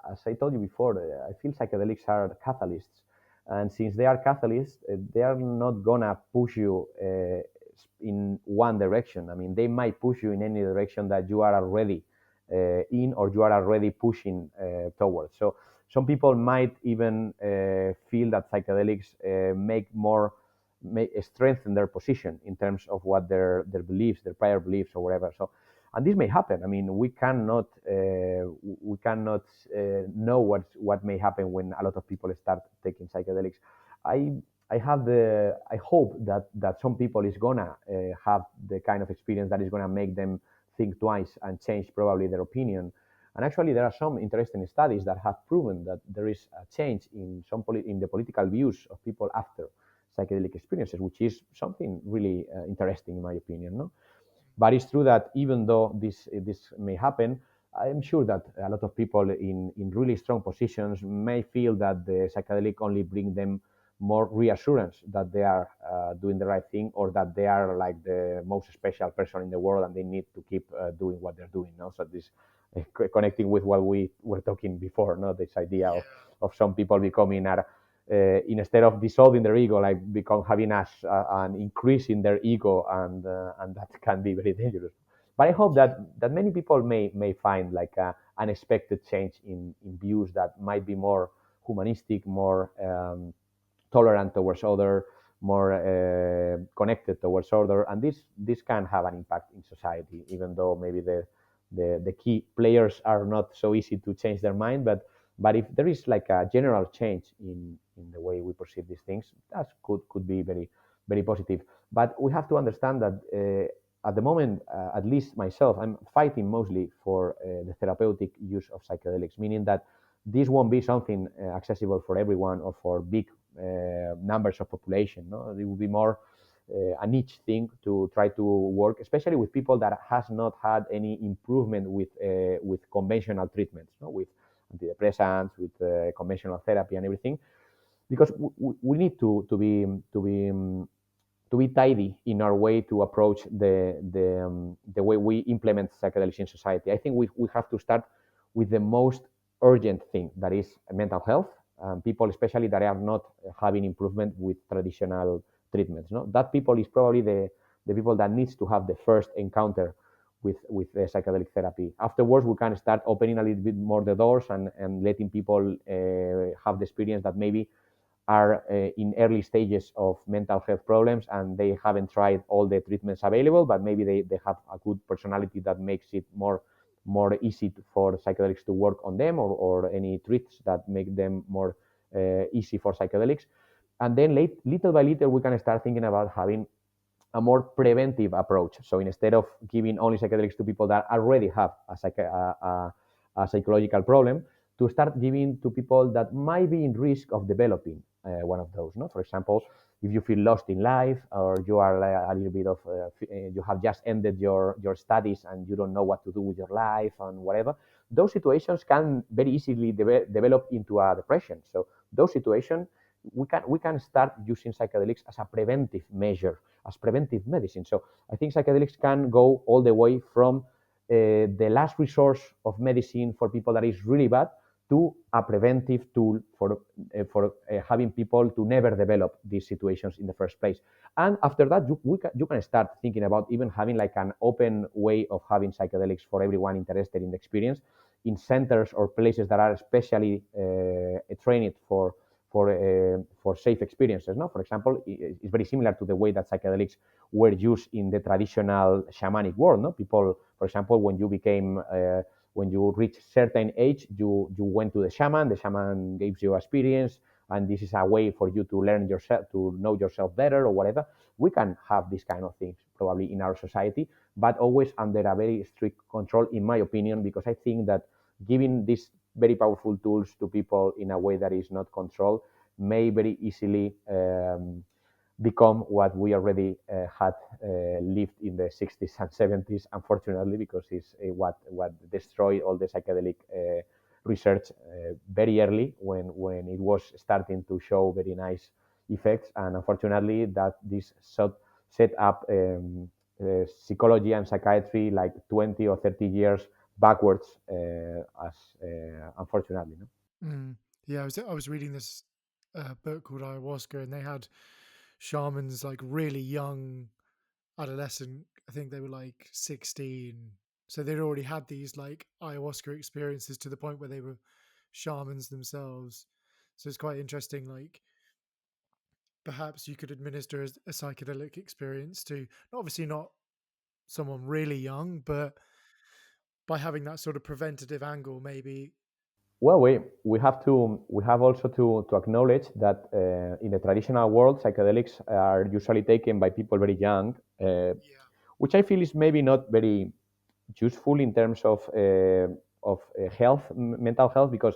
as I told you before, I feel psychedelics are catalysts, and since they are catalysts, they are not gonna push you in one direction. I mean, they might push you in any direction that you are already in, or you are already pushing towards. So some people might even feel that psychedelics strengthen their position in terms of what their beliefs, their prior beliefs, or whatever. So, and this may happen. I mean, we cannot know what may happen when a lot of people start taking psychedelics. I I hope that some people is gonna have the kind of experience that is gonna make them think twice and change probably their opinion. And actually, there are some interesting studies that have proven that there is a change in in the political views of people after psychedelic experiences, which is something really interesting in my opinion. No, but it's true that even though this may happen, I'm sure that a lot of people in really strong positions may feel that the psychedelic only bring them more reassurance that they are doing the right thing, or that they are like the most special person in the world and they need to keep doing what they're doing. No? So this connecting with what we were talking before, no? This idea of some people becoming instead of dissolving their ego, like become having an increase in their ego, and that can be very dangerous. But I hope that many people may find like a unexpected change in views that might be more humanistic, more tolerant towards other, more connected towards other, and this can have an impact in society, even though maybe the key players are not so easy to change their mind. But if there is like a general change in the way we perceive these things, that could be very positive. But we have to understand that at the moment, at least myself, I'm fighting mostly for the therapeutic use of psychedelics, meaning that this won't be something accessible for everyone or for big numbers of population. No, it will be more a niche thing to try to work, especially with people that has not had any improvement with conventional treatments, no? With antidepressants, with conventional therapy and everything, because we need to be tidy in our way to approach the way we implement psychedelics in society. I think we have to start with the most urgent thing, that is mental health. People, especially that are not having improvement with traditional treatments. No, that people is probably the people that needs to have the first encounter with the psychedelic therapy. Afterwards, we can start opening a little bit more the doors and letting people have the experience that maybe are in early stages of mental health problems and they haven't tried all the treatments available, but maybe they have a good personality that makes it more easy for psychedelics to work on them, or any treats that make them more easy for psychedelics. And then little by little, we can start thinking about having a more preventive approach. So instead of giving only psychedelics to people that already have a psychological problem, to start giving to people that might be in risk of developing one of those. No, for example, if you feel lost in life, or you are a little bit of, you have just ended your studies and you don't know what to do with your life and whatever, those situations can very easily develop into a depression. So those situations, we can start using psychedelics as a preventive measure, as preventive medicine. So I think psychedelics can go all the way from the last resource of medicine for people that is really bad, to a preventive tool for having people to never develop these situations in the first place. And after that, you can start thinking about even having like an open way of having psychedelics for everyone interested in the experience in centers or places that are especially trained for safe experiences. No, for example, it's very similar to the way that psychedelics were used in the traditional shamanic world. No, people, for example, when you reach certain age, you went to the shaman. The shaman gives you experience, and this is a way for you to learn yourself, to know yourself better, or whatever. We can have these kind of things probably in our society, but always under a very strict control, in my opinion, because I think that giving these very powerful tools to people in a way that is not controlled may very easily become what we already had lived in the 60s and 70s, unfortunately, because it's what destroyed all the psychedelic research very early when it was starting to show very nice effects. And unfortunately, that this set up psychology and psychiatry like 20 or 30 years backwards, as unfortunately. No? Yeah, I was reading this book called Ayahuasca, and they had shamans like really young, adolescent. I think they were like 16, so they'd already had these like ayahuasca experiences to the point where they were shamans themselves. So it's quite interesting. Like perhaps you could administer a psychedelic experience to obviously not someone really young, but by having that sort of preventative angle, maybe. Well, we have also to acknowledge that in the traditional world, psychedelics are usually taken by people very young, which I feel is maybe not very useful in terms of health, mental health, because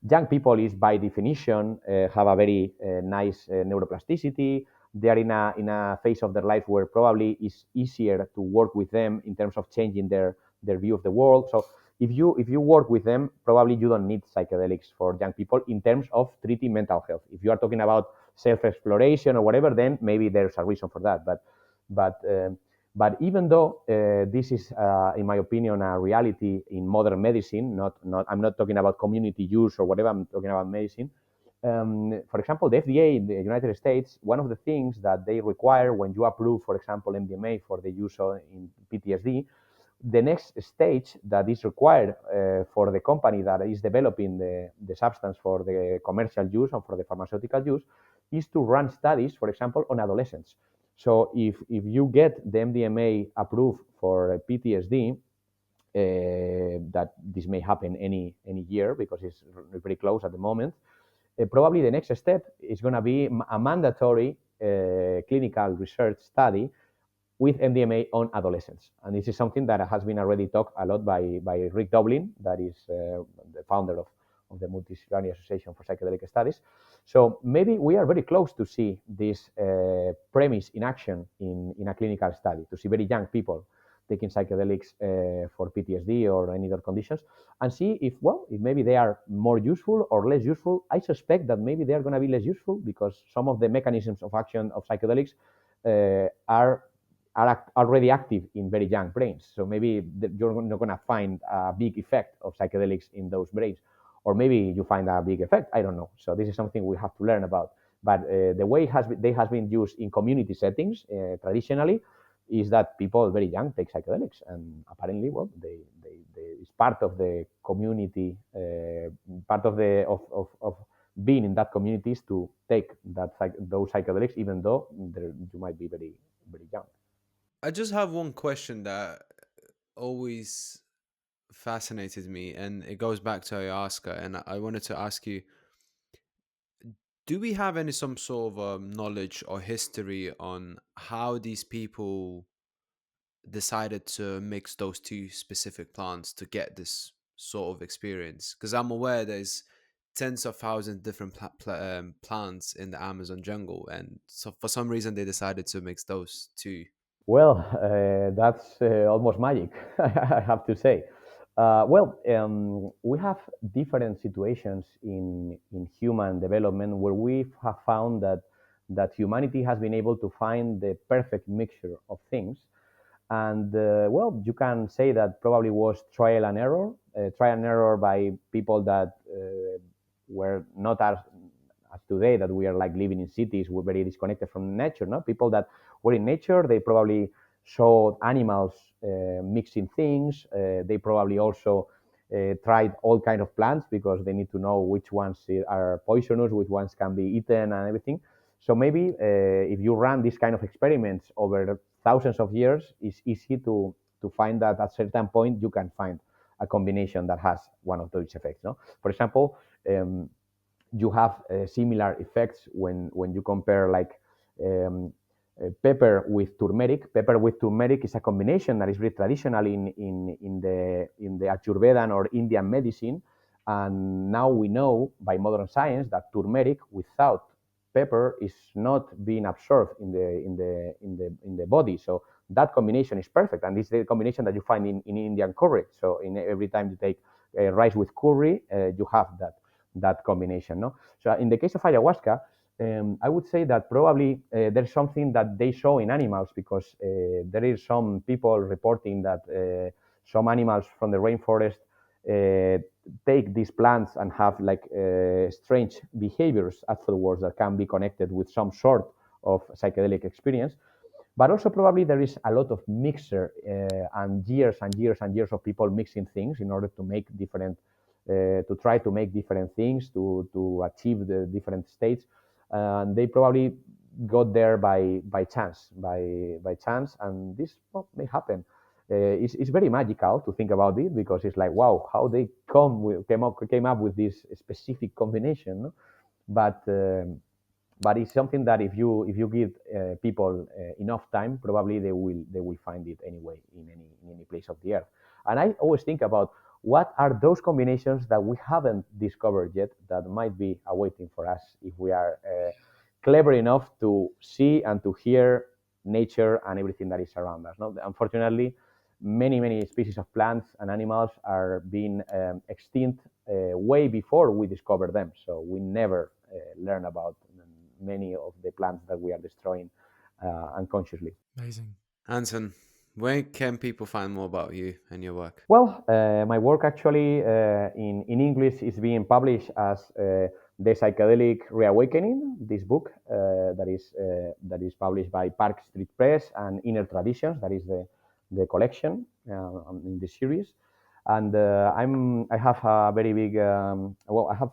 young people is by definition have a very nice neuroplasticity. They are in a phase of their life where probably is easier to work with them in terms of changing their view of the world. So if you work with them, probably you don't need psychedelics for young people in terms of treating mental health. If you are talking about self-exploration or whatever, then maybe there's a reason for that. But but even though this is, in my opinion, a reality in modern medicine, I'm not talking about community use or whatever. I'm talking about medicine. For example, the FDA in the United States, one of the things that they require when you approve, for example, MDMA for the use in PTSD, the next stage that is required for the company that is developing the substance for the commercial use and for the pharmaceutical use is to run studies, for example, on adolescents. So if you get the MDMA approved for PTSD, that this may happen any year because it's pretty close at the moment, probably the next step is going to be a mandatory clinical research study with MDMA on adolescents. And this is something that has been already talked a lot by Rick Doblin, that is the founder of the Multidisciplinary Association for Psychedelic Studies. So maybe we are very close to see this premise in action in a clinical study, to see very young people taking psychedelics for PTSD or any other conditions, and see if maybe they are more useful or less useful. I suspect that maybe they are going to be less useful because some of the mechanisms of action of psychedelics are already active in very young brains. So maybe you're not going to find a big effect of psychedelics in those brains. Or maybe you find a big effect. I don't know. So this is something we have to learn about. But the way they has been used in community settings traditionally is that people very young take psychedelics, and apparently, it's part of the community, part of being in that community is to take those psychedelics, even though you might be very very young. I just have one question that always fascinated me, and it goes back to ayahuasca. And I wanted to ask you: do we have any some sort of knowledge or history on how these people decided to mix those two specific plants to get this sort of experience? Because I'm aware there's tens of thousands of different plants in the Amazon jungle, and so for some reason they decided to mix those two. Well, that's almost magic, I have to say. We have different situations in human development where we have found that humanity has been able to find the perfect mixture of things. And well, you can say that probably was trial and error by people that were not as today, that we are like living in cities, we're very disconnected from nature. No, people that were in nature, they probably saw animals mixing things. They probably also tried all kind of plants because they need to know which ones are poisonous, which ones can be eaten, and everything. So maybe if you run this kind of experiments over thousands of years, it's easy to find that at a certain point you can find a combination that has one of those effects. No, for example, you have similar effects when you compare like pepper with turmeric. Pepper with turmeric is a combination that is very traditional in the Ayurvedan or Indian medicine, and now we know by modern science that turmeric without pepper is not being absorbed in the body. So that combination is perfect, and this is the combination that you find in Indian curry. So in every time you take rice with curry, you have that combination. No, so in the case of ayahuasca, I would say that probably there's something that they show in animals, because there is some people reporting that some animals from the rainforest take these plants and have like strange behaviors afterwards that can be connected with some sort of psychedelic experience. But also probably there is a lot of mixer and years and years and years of people mixing things in order to make different, to try to make different things to achieve the different states. And they probably got there by chance, by chance, and this may happen. It's very magical to think about it, because it's like, wow, how they came up with this specific combination. No? But it's something that if you give people enough time, probably they will find it anyway in any place of the earth. And I always think about what are those combinations that we haven't discovered yet that might be awaiting for us if we are clever enough to see and to hear nature and everything that is around us. No? Unfortunately, many species of plants and animals are being extinct way before we discover them. So we never learn about many of the plants that we are destroying unconsciously. Amazing. Anton, where can people find more about you and your work? Well, my work actually in English is being published as The Psychedelic Reawakening, this book that is published by Park Street Press, and Inner Traditions, that is the collection in the series. And I have a very big, I have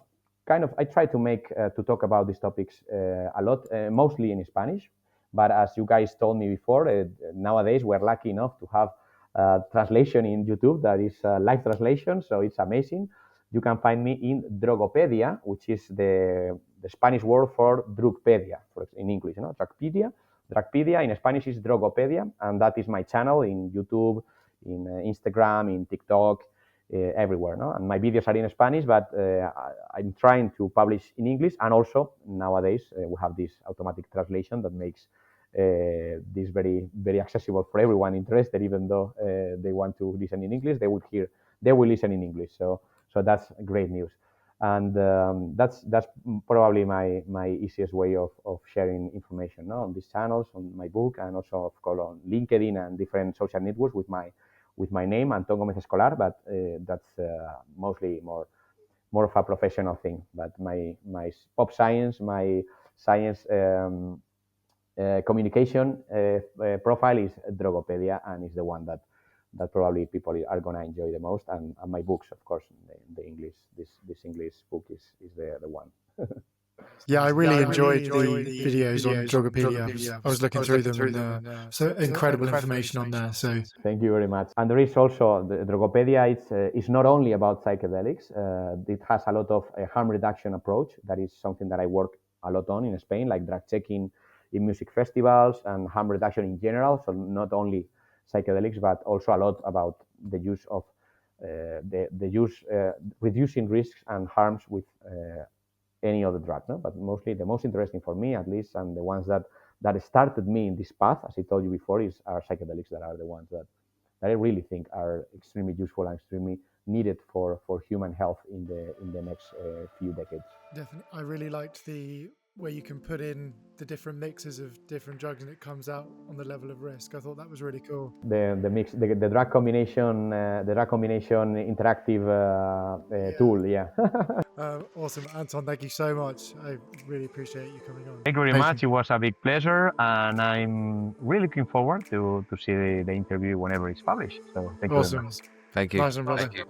I try to make, to talk about these topics a lot, mostly in Spanish. But as you guys told me before, nowadays we're lucky enough to have translation in YouTube that is live translation, so it's amazing. You can find me in Drogopedia, which is the Spanish word for Drugpedia in English. You know, Drugpedia in Spanish is Drogopedia, and that is my channel in YouTube, in Instagram, in TikTok, everywhere. No? And my videos are in Spanish, but I'm trying to publish in English, and also nowadays we have this automatic translation that makes this very accessible for everyone interested. Even though they want to listen in English, they will listen in English. So that's great news, and that's probably my easiest way of sharing information, no? On these channels, on my book, and also of course on LinkedIn and different social networks with my name, Anton Gómez-Escolar. But that's mostly more of a professional thing. But my pop science, my science communication profile is Drogopedia, and is the one that probably people are gonna enjoy the most. And my books, of course, the English, this English book is the one. Yeah, I really enjoyed the videos on Drogopedia. I was looking through them, and so incredible information on there. So Thank you very much. And there is also the Drogopedia. It's not only about psychedelics. It has a lot of harm reduction approach. That is something that I work a lot on in Spain, like drug checking in music festivals and harm reduction in general. So not only psychedelics, but also a lot about the use of reducing risks and harms with any other drug. No? But mostly the most interesting for me, at least, and the ones that started me in this path, as I told you before, are psychedelics, that are the ones that I really think are extremely useful and extremely needed for human health in the next few decades. definitely, I really liked the where you can put in the different mixes of different drugs and it comes out on the level of risk. I thought that was really cool. The mix, the drug combination, interactive tool. Yeah. Awesome, Anton. Thank you so much. I really appreciate you coming on. Thank you very much. It was a big pleasure, and I'm really looking forward to see the interview whenever it's published. So thank you very much. Awesome. Thank you. Nice one, brother. Thank you.